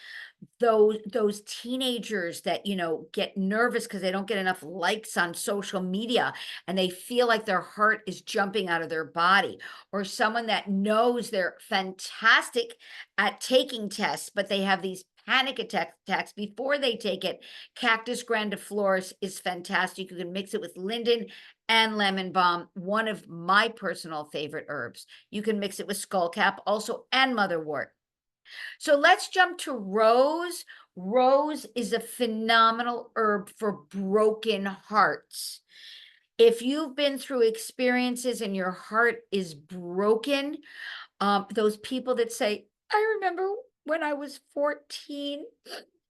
B: Those teenagers that get nervous because they don't get enough likes on social media and they feel like their heart is jumping out of their body, or someone that knows they're fantastic at taking tests but they have these panic attacks before they take it. Cactus grandiflorus is fantastic. You can mix it with linden and lemon balm, one of my personal favorite herbs. You can mix it with skullcap also, and motherwort. So let's jump to rose. Rose is a phenomenal herb for broken hearts. If you've been through experiences and your heart is broken, those people that say, I remember when I was 14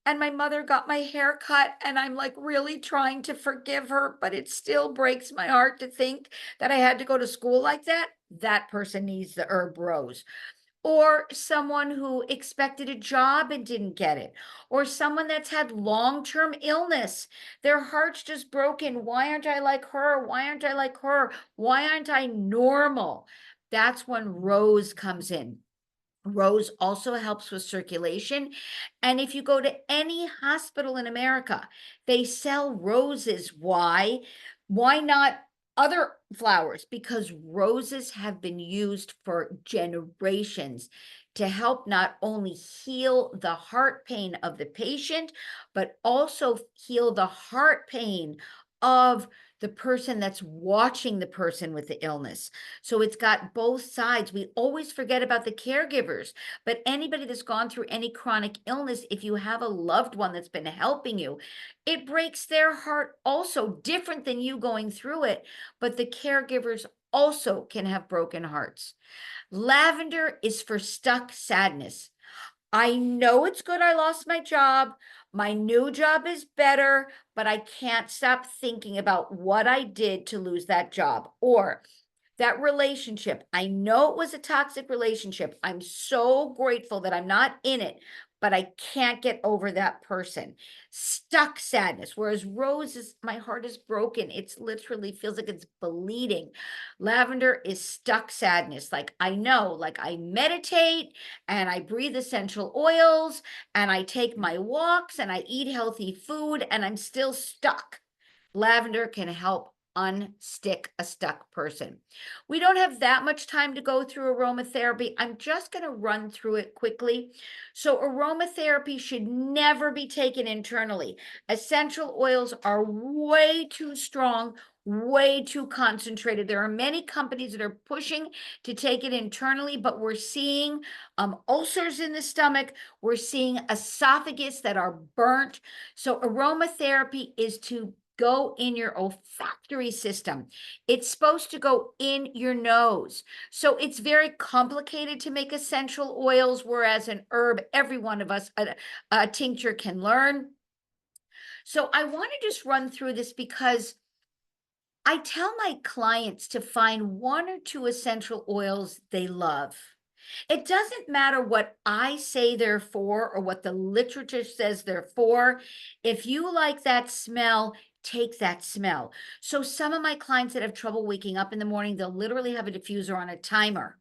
B: and my mother got my hair cut and I'm like really trying to forgive her, but it still breaks my heart to think that I had to go to school like that. That person needs the herb rose. Or someone who expected a job and didn't get it, or someone that's had long-term illness. Their heart's just broken. Why aren't I like her? Why aren't I like her? Why aren't I normal? That's when rose comes in. Rose also helps with circulation. And if you go to any hospital in America, they sell roses. Why? Why not other flowers? Because roses have been used for generations. to help not only heal the heart pain of the patient, but also heal the heart pain of the person that's watching the person with the illness. So it's got both sides. We always forget about the caregivers, but anybody that's gone through any chronic illness, if you have a loved one that's been helping you, it breaks their heart also, different than you going through it, but the caregivers also can have broken hearts. Lavender is for stuck sadness. I know it's good I lost my job. My new job is better, but I can't stop thinking about what I did to lose that job. Or that relationship, I know it was a toxic relationship. I'm so grateful that I'm not in it, but I can't get over that person. Stuck sadness. Whereas rose is, my heart is broken. It's literally feels like it's bleeding. Lavender is stuck sadness. Like I know, like I meditate and I breathe essential oils and I take my walks and I eat healthy food and I'm still stuck. Lavender can help unstick a stuck person. We don't have that much time to go through aromatherapy. I'm just going to run through it quickly. So aromatherapy should never be taken internally. Essential oils are way too strong, way too concentrated. There are many companies that are pushing to take it internally, but we're seeing ulcers in the stomach. We're seeing esophagus that are burnt. So aromatherapy is to go in your olfactory system. It's supposed to go in your nose. So it's very complicated to make essential oils, whereas an herb, every one of us, a tincture can learn. So I want to just run through this because I tell my clients to find one or two essential oils they love. It doesn't matter what I say they're for or what the literature says they're for. If you like that smell, take that smell. So some of my clients that have trouble waking up in the morning, they'll literally have a diffuser on a timer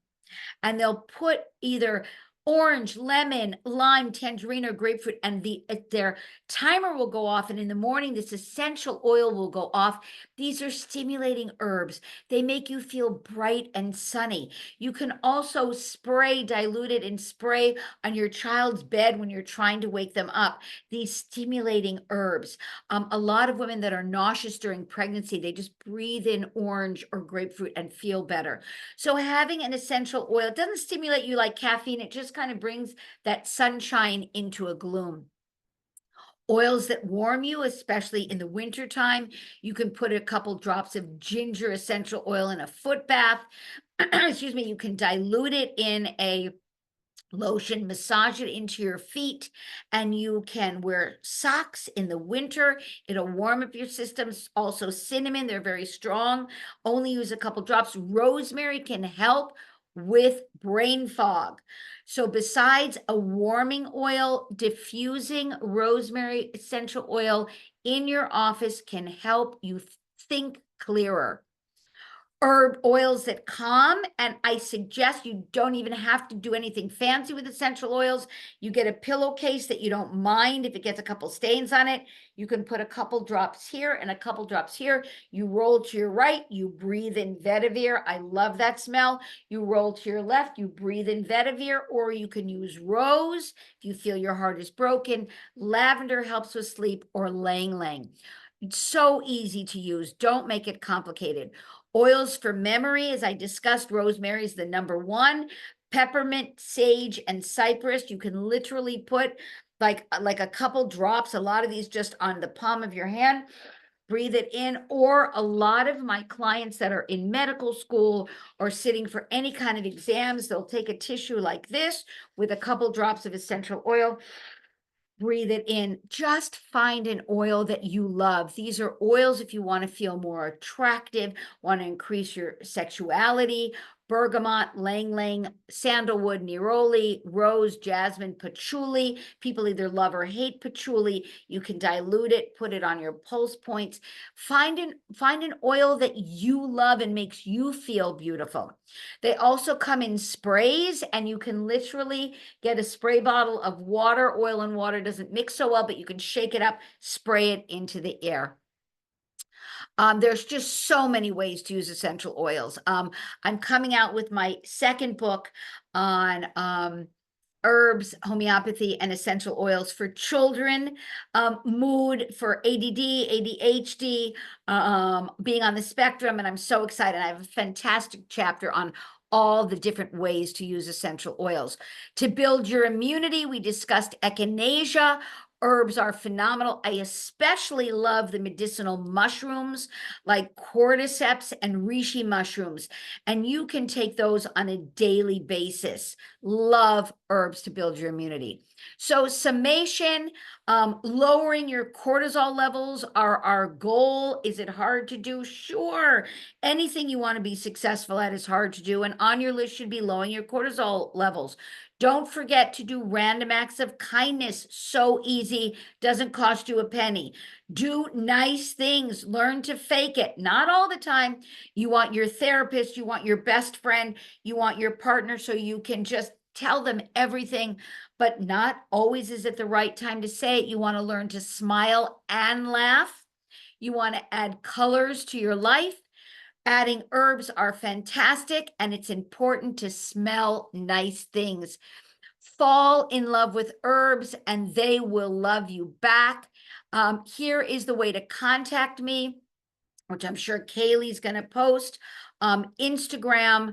B: and they'll put either orange, lemon, lime, tangerine, or grapefruit, and their timer will go off. And in the morning, this essential oil will go off. These are stimulating herbs. They make you feel bright and sunny. You can also spray, dilute it, and spray on your child's bed when you're trying to wake them up. These stimulating herbs. A lot of women that are nauseous during pregnancy, they just breathe in orange or grapefruit and feel better. So having an essential oil, it doesn't stimulate you like caffeine. It just kind of brings that sunshine into a gloom. Oils that warm you, especially in the wintertime. You can put a couple drops of ginger essential oil in a foot bath. Excuse me, you can dilute it in a lotion, massage it into your feet, and you can wear socks in the winter. It'll warm up your system. Also cinnamon, they're very strong. Only use a couple drops. Rosemary can help with brain fog. So besides a warming oil, diffusing rosemary essential oil in your office can help you think clearer. Herb oils that calm, and I suggest you don't even have to do anything fancy with essential oils. You get a pillowcase that you don't mind if it gets a couple stains on it. You can put a couple drops here and a couple drops here. You roll to your right, you breathe in vetiver. I love that smell. You roll to your left, you breathe in vetiver, or you can use rose if you feel your heart is broken. Lavender helps with sleep, or lang lang. It's so easy to use. Don't make it complicated. Oils for memory, as I discussed, rosemary is the number one. Peppermint, sage, and cypress. You can literally put like a couple drops, a lot of these just on the palm of your hand. Breathe it in. Or a lot of my clients that are in medical school or sitting for any kind of exams, they'll take a tissue like this with a couple drops of essential oil. Breathe it in. Just find an oil that you love. These are oils if you want to feel more attractive, want to increase your sexuality. Bergamot, lang lang, sandalwood, neroli, rose, jasmine, patchouli. People either love or hate patchouli. You can dilute it, put it on your pulse points. Find an oil that you love and makes you feel beautiful. They also come in sprays, and you can literally get a spray bottle of water. Oil and water doesn't mix so well, but you can shake it up, spray it into the air. There's just so many ways to use essential oils. I'm coming out with my second book on herbs, homeopathy, and essential oils for children, mood for ADD, ADHD, being on the spectrum. And I'm so excited. I have a fantastic chapter on all the different ways to use essential oils. To build your immunity, we discussed echinacea. Herbs are phenomenal. I especially love the medicinal mushrooms like cordyceps and reishi mushrooms, and you can take those on a daily basis. Love herbs to build your immunity. So summation, lowering your cortisol levels are our goal. Is it hard to do? Sure. Anything you want to be successful at is hard to do. And on your list should be lowering your cortisol levels. Don't forget to do random acts of kindness. So easy, doesn't cost you a penny. Do nice things, learn to fake it. Not all the time. You want your therapist, you want your best friend, you want your partner so you can just tell them everything, but not always is it the right time to say it. You want to learn to smile and laugh. You want to add colors to your life. Adding herbs are fantastic, and it's important to smell nice things. Fall in love with herbs, and they will love you back. Here is the way to contact me, which I'm sure Kaylee's going to post. Instagram,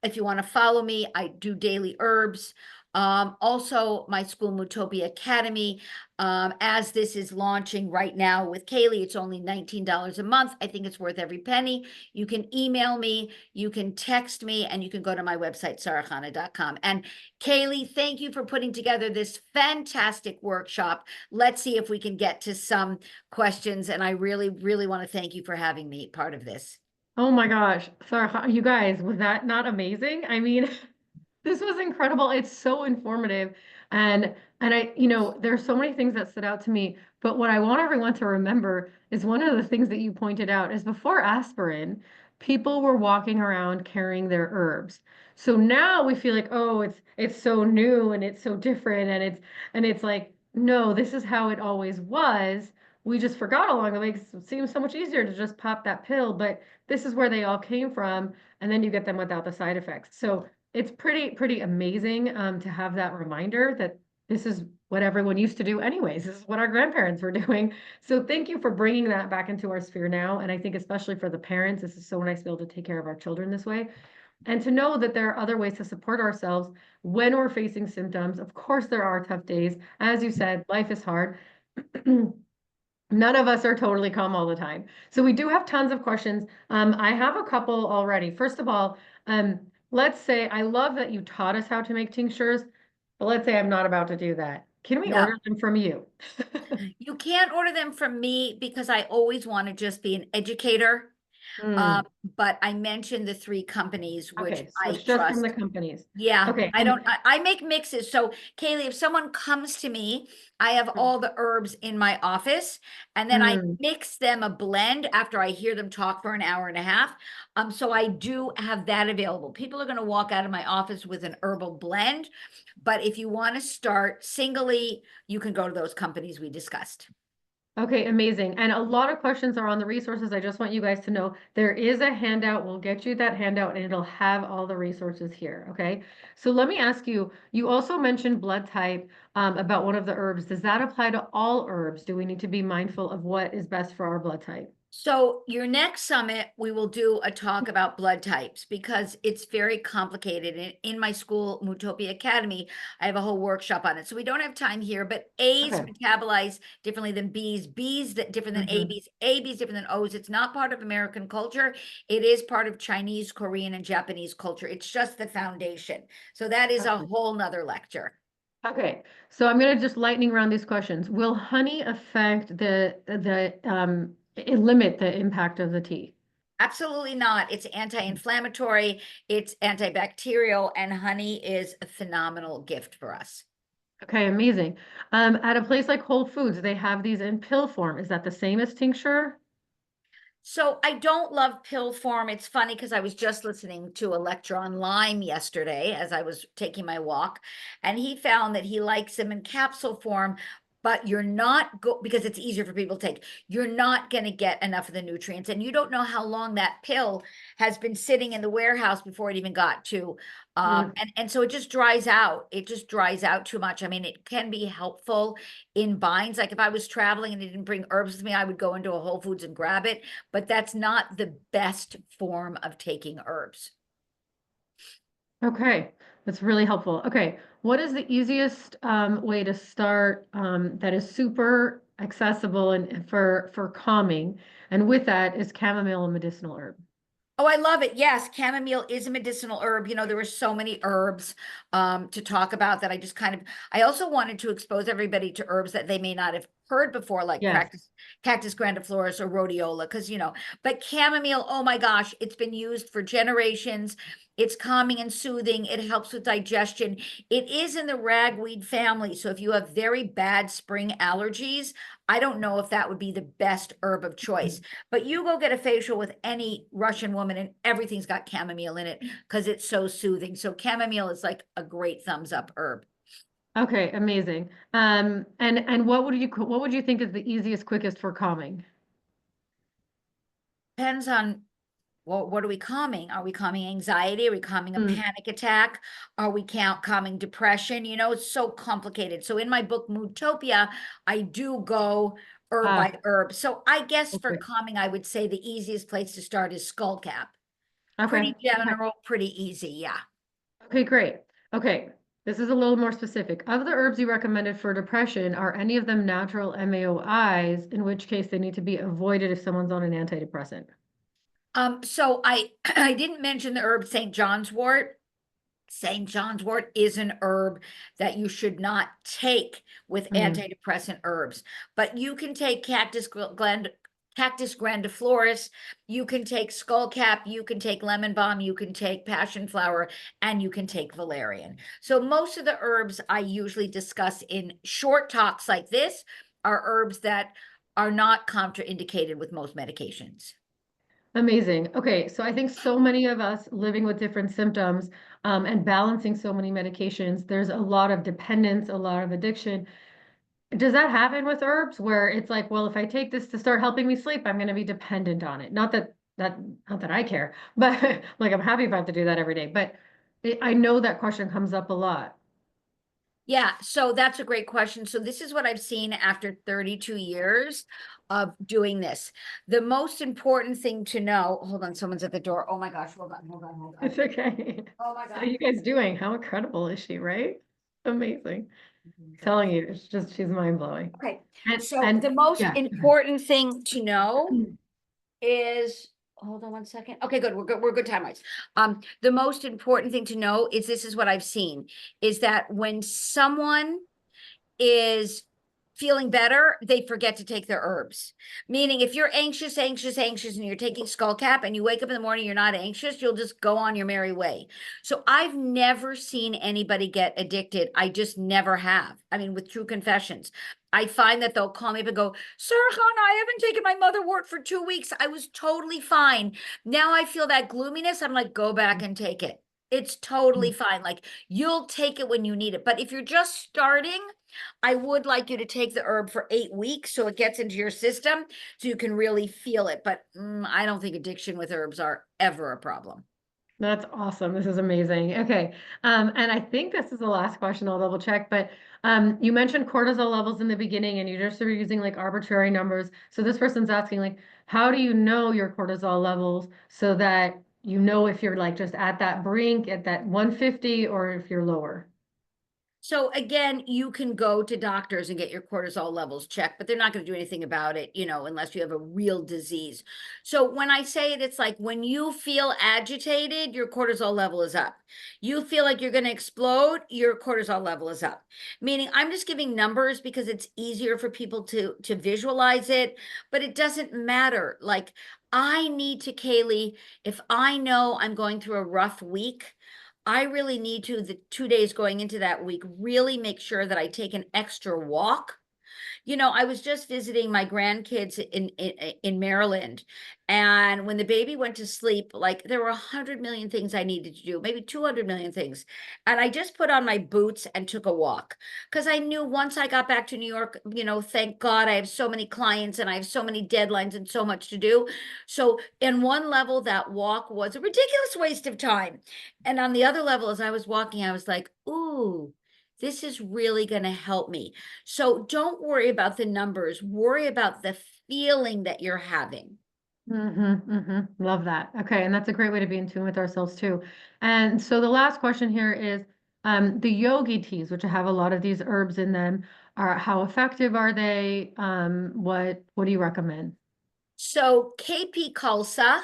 B: if you want to follow me, I do daily herbs. Also, my school, Mutopia Academy, as this is launching right now with Kaylee, it's only $19 a month. I think it's worth every penny. You can email me, you can text me, and you can go to my website, sarachana.com. And Kaylee, thank you for putting together this fantastic workshop. Let's see if we can get to some questions. And I really, really want to thank you for having me part of this.
A: Oh my gosh, Sarah, you guys, was that not amazing? I mean, this was incredible. It's so informative. And I, there's so many things that stood out to me, but what I want everyone to remember is one of the things that you pointed out is before aspirin, people were walking around carrying their herbs. So now we feel like, oh, it's so new and it's so different and it's like, no, this is how it always was. We just forgot along the way 'cause it seems so much easier to just pop that pill, but this is where they all came from, and then you get them without the side effects. So it's pretty amazing to have that reminder that this is what everyone used to do anyways. This is what our grandparents were doing. So thank you for bringing that back into our sphere now. And I think especially for the parents, this is so nice to be able to take care of our children this way. And to know that there are other ways to support ourselves when we're facing symptoms. Of course, there are tough days. As you said, life is hard. None of us are totally calm all the time. So we do have tons of questions. I have a couple already. First of all, let's say I love that you taught us how to make tinctures, but let's say I'm not about to do that. Can we
B: No,
A: order them from you?
B: you can't order them from me because I always want to just be an educator.
A: Hmm.
B: But I mentioned the three companies which
A: Okay, so
B: I
A: it's just from the
B: trust.
A: companies.
B: Yeah,
A: Okay,
B: I don't, I make mixes. So Kaylee, if someone comes to me, I have all the herbs in my office and then I
A: hmm.
B: mix them a blend after I hear them talk for an hour and a half. So I do have that available. People are going to walk out of my office with an herbal blend, but if you want to start singly, you can go to those companies we discussed.
A: Okay, amazing. And a lot of questions are on the resources. I just want you guys to know there is a handout. We'll get you that handout and it'll have all the resources here. Okay. So let me ask you, you also mentioned blood type about one of the herbs. Does that apply to all herbs? Do we need to be mindful of what is best for our blood type?
B: So your next summit, we will do a talk about blood types because it's very complicated. In my school, Mutopia Academy, I have a whole workshop on it. So we don't have time here, but A's
A: Okay.
B: metabolize differently than B's, B's that different than
A: Hmm.
B: AB's different than O's. It's not part of American culture. It is part of Chinese, Korean, and Japanese culture. It's just the foundation. So that is a
A: Okay.
B: whole nother lecture.
A: Okay. So I'm going to just lightning round these questions. Will honey affect limit the impact of the tea?
B: Absolutely not. It's anti-inflammatory, it's antibacterial, and honey is a phenomenal gift for us.
A: Okay, amazing. At a place like Whole Foods, they have these in pill form. Is that the same as tincture?
B: So I don't love pill form. It's funny because I was just listening to a lecture on Lyme yesterday as I was taking my walk, and he found that he likes them in capsule form. but you're not because it's easier for people to take. You're not going to get enough of the nutrients, and you don't know how long that pill has been sitting in the warehouse before it even got to.
A: Mm.
B: And so it just dries out. It just dries out too much. I mean, it can be helpful in binds. Like if I was traveling and they didn't bring herbs with me, I would go into a Whole Foods and grab it. But that's not the best form of taking herbs.
A: Okay, that's really helpful. Okay, what is the easiest way to start that is super accessible and for calming? And with that is chamomile a medicinal herb.
B: Oh, I love it. Yes, chamomile is a medicinal herb. You know, there were so many herbs to talk about that I also wanted to expose everybody to herbs that they may not have heard before, like
A: Yes.
B: Cactus grandiflorus or rhodiola, because, but chamomile, oh my gosh, it's been used for generations. It's calming and soothing. It helps with digestion. It is in the ragweed family. So if you have very bad spring allergies, I don't know if that would be the best herb of choice. But you go get a facial with any Russian woman and everything's got chamomile in it because it's so soothing. So chamomile is like a great thumbs up herb.
A: Okay, amazing. And what would you think is the easiest, quickest for calming?
B: Depends on what are we calming? Are we calming anxiety? Are we calming a
A: Mm.
B: panic attack? Are we calming depression? It's so complicated. So in my book, Moodtopia, I do go herb
A: Ah,
B: by herb. So I guess for
A: okay.
B: calming, I would say the easiest place to start is skullcap.
A: Okay.
B: Pretty
A: Okay.
B: general, pretty easy. Yeah.
A: Okay, great. Okay. This is a little more specific. Of the herbs you recommended for depression, are any of them natural MAOIs, in which case they need to be avoided if someone's on an antidepressant?
B: So I I didn't mention the herb St. John's wort. St. John's wort is an herb that you should not take with
A: Mm.
B: antidepressant herbs, but you can take Cactus grandiflorus, you can take skullcap, you can take lemon balm, you can take passion flower, and you can take valerian. So most of the herbs I usually discuss in short talks like this are herbs that are not contraindicated with most medications.
A: Amazing. Okay, so I think so many of us living with different symptoms and balancing so many medications, there's a lot of dependence, a lot of addiction. Does that happen with herbs where it's like, well, if I take this to start helping me sleep, I'm going to be dependent on it? Not that I care, but like I'm happy if I have to do that every day. But I know that question comes up a lot.
B: Yeah, so that's a great question. So this is what I've seen after 32 years of doing this. The most important thing to know, hold on, someone's at the door. Oh my gosh, hold on, hold on, hold on.
A: It's okay.
B: Oh my
A: How are
B: gosh.
A: you guys doing? How incredible is she, right? Amazing. Telling you, she's mind blowing.
B: Okay, so
A: And
B: the most
A: yeah.
B: important thing to know is, hold on one second. Okay, good. We're good time-wise. The most important thing to know is this is what I've seen, is that when someone is feeling better, they forget to take their herbs. Meaning, if you're anxious, and you're taking skullcap and you wake up in the morning, you're not anxious, you'll just go on your merry way. So I've never seen anybody get addicted. I just never have. I mean, with true confessions. I find that they'll call me up and go, Sara, I haven't taken my motherwort for 2 weeks. I was totally fine. Now I feel that gloominess. I'm like, go back and take it. It's totally fine. Like you'll take it when you need it. But if you're just starting, I would like you to take the herb for 8 weeks so it gets into your system so you can really feel it. But I don't think addiction with herbs are ever a problem.
A: That's awesome. This is amazing. Okay. And I think this is the last question. I'll double check, but you mentioned cortisol levels in the beginning and you just were using like arbitrary numbers. So this person's asking like, how do you know your cortisol levels so that you know if you're like just at that brink at that 150 or if you're lower?
B: So again, you can go to doctors and get your cortisol levels checked, but they're not going to do anything about it, unless you have a real disease. So when I say it, it's like when you feel agitated, your cortisol level is up. You feel like you're going to explode, your cortisol level is up. Meaning I'm just giving numbers because it's easier for people to visualize it, but it doesn't matter. Like I need to, Kaylee, if I know I'm going through a rough week, I really need to, the 2 days going into that week, really make sure that I take an extra walk, I was just visiting my grandkids in Maryland, and when the baby went to sleep, like there were 100 million things I needed to do, maybe 200 million things, and I just put on my boots and took a walk because I knew once I got back to New York, thank God I have so many clients and I have so many deadlines and so much to do. So, in one level, that walk was a ridiculous waste of time, and on the other level, as I was walking, I was like, "Ooh." This is really going to help me. So don't worry about the numbers, worry about the feeling that you're having.
A: Love that. Okay, and that's a great way to be in tune with ourselves too. And so the last question here is the yogi teas, which have a lot of these herbs in them, are how effective are they? What do you recommend?
B: So KP Kalsa,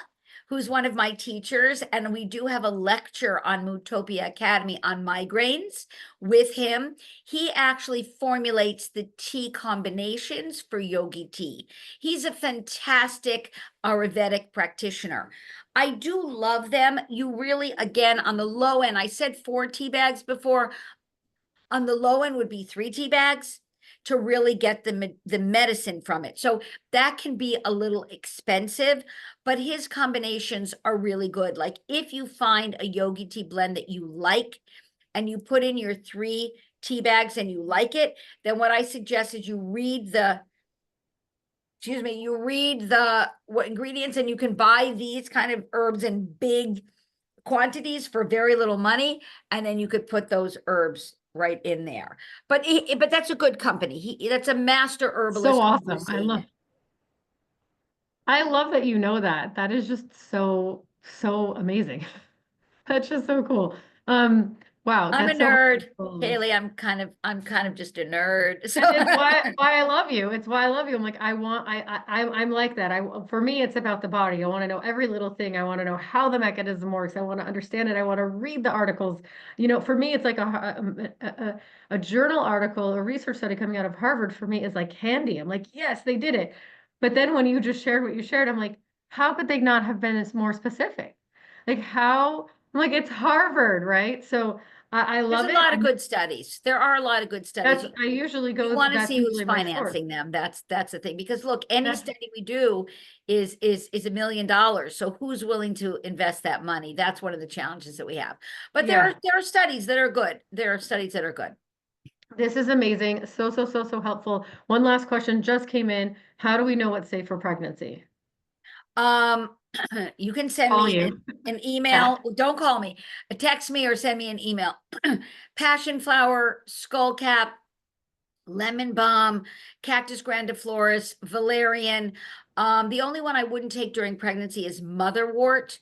B: who's one of my teachers, and we do have a lecture on Mootopia Academy on migraines with him. He actually formulates the tea combinations for yogi tea. He's a fantastic Ayurvedic practitioner. I do love them. You really, again, on the low end, I said 4 tea bags before. On the low end would be 3 tea bags to really get the medicine from it. So that can be a little expensive, but his combinations are really good. Like if you find a yogi tea blend that you like and you put in your 3 tea bags and you like it, then what I suggest is you read the what ingredients, and you can buy these kind of herbs in big quantities for very little money, and then you could put those herbs right in there. But that's a good company. That's a master
A: So
B: herbalist
A: awesome.
B: overseeing it.
A: I love that you know that. That is just so amazing. That's just so cool. Um, wow,
B: I'm a
A: that's so
B: nerd,
A: helpful.
B: Haley. I'm kind of just a nerd. So
A: And it's why I love you. It's why I love you. I'm like, I'm like that. For me, it's about the body. I want to know every little thing. I want to know how the mechanism works. I want to understand it. I want to read the articles. For me, it's like a journal article, a research study coming out of Harvard for me is like candy. I'm like, yes, they did it. But then when you just shared what you shared, I'm like, how could they not have been this more specific? Like how, I'm like, it's Harvard, right? So I
B: there's
A: love
B: a
A: it.
B: lot of good studies. There are a lot of good studies.
A: I usually
B: You
A: go,
B: want to
A: that's
B: see who's
A: usually my source.
B: financing them. That's the thing. Because look, any
A: That's,
B: study we do is $1 million. So who's willing to invest that money? That's one of the challenges that we have. But there are
A: yeah,
B: there are studies that are good. There are studies that are good.
A: this is amazing. So helpful. One last question just came in. How do we know what's safe for pregnancy?
B: Um, you can send
A: Call
B: me
A: you.
B: an
A: Yeah.
B: email. Don't call me. Text me or send me an email. Passion flower, skullcap, lemon balm, cactus grandiflorus, valerian. The only one I wouldn't take during pregnancy is motherwort.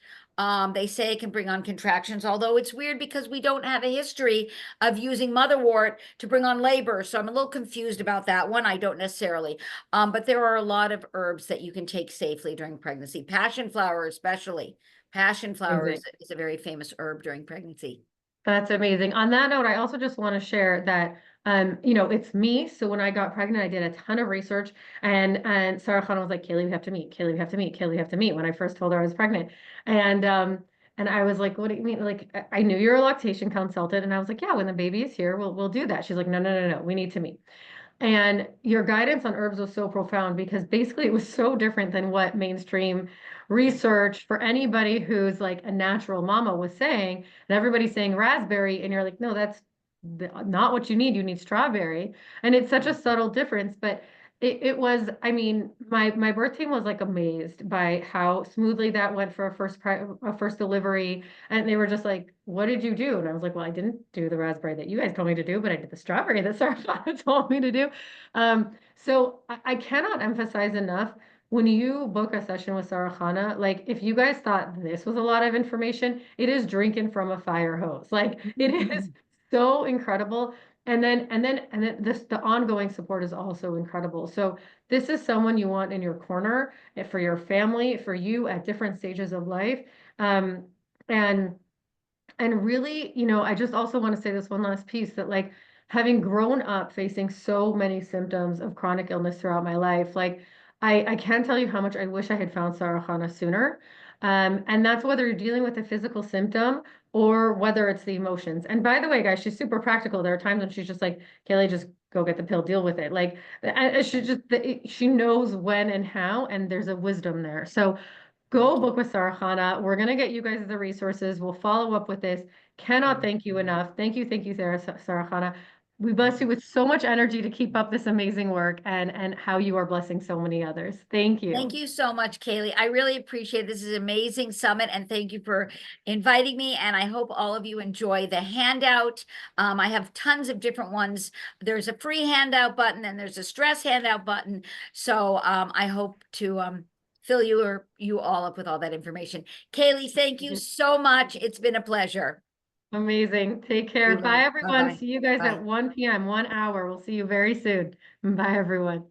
B: They say it can bring on contractions, although it's weird because we don't have a history of using motherwort to bring on labor. So I'm a little confused about that one. I don't necessarily. But there are a lot of herbs that you can take safely during pregnancy. Passion flower, especially. Passion flower
A: Amazing.
B: is a very famous herb during pregnancy.
A: That's amazing. On that note, I also just want to share that it's me. So when I got pregnant, I did a ton of research and Sarah Khan was like, Kaylee, we have to meet. Kaylee, we have to meet. Kaylee, we have to meet when I first told her I was pregnant. And I was like, what do you mean? Like I knew you're a lactation consultant. And I was like, yeah, when the baby is here, we'll do that. She's like, no. We need to meet. And your guidance on herbs was so profound because basically it was so different than what mainstream research for anybody who's like a natural mama was saying. And everybody's saying raspberry, and you're like, no, that's not what you need. You need strawberry. And it's such a subtle difference, but it was, I mean, my birth team was like amazed by how smoothly that went for a first delivery. And they were just like, what did you do? And I was like, well, I didn't do the raspberry that you guys told me to do, but I did the strawberry that Sarah told me to do. So I cannot emphasize enough when you book a session with Sarah Khana, like if you guys thought this was a lot of information, it is drinking from a fire hose. Like it is so incredible. And then the ongoing support is also incredible. So this is someone you want in your corner for your family, for you at different stages of life. Um, and and really, I just also want to say this one last piece that like having grown up facing so many symptoms of chronic illness throughout my life, like I can't tell you how much I wish I had found Sarah Khana sooner. And that's whether you're dealing with a physical symptom or whether it's the emotions. And by the way, guys, she's super practical. There are times when she's just like, Kaylee, just go get the pill, deal with it. Like she just she knows when and how, and there's a wisdom there. So go
B: Thank you.
A: book with Sarah Khana. We're gonna get you guys the resources. We'll follow up with this. Cannot
B: Mm,
A: thank you enough. Thank you, Sarah Khana. We
B: thank
A: bless you
B: you.
A: with so much energy to keep up this amazing work and how you are blessing so many others. Thank
B: Thank
A: you.
B: you so much, Kaylee. I really appreciate it. This is an amazing summit, and thank you for inviting me. And I hope all of you enjoy the handout. I have tons of different ones. There's a free handout button, and there's a stress handout button. So I hope to fill you all up with all that information. Kaylee, thank you so much. It's been a pleasure.
A: Amazing. Take care.
B: Be
A: Bye,
B: well.
A: everyone.
B: Bye-bye.
A: See you guys at
B: Bye.
A: 1 p.m., 1 hour. We'll see you very soon. Bye, everyone.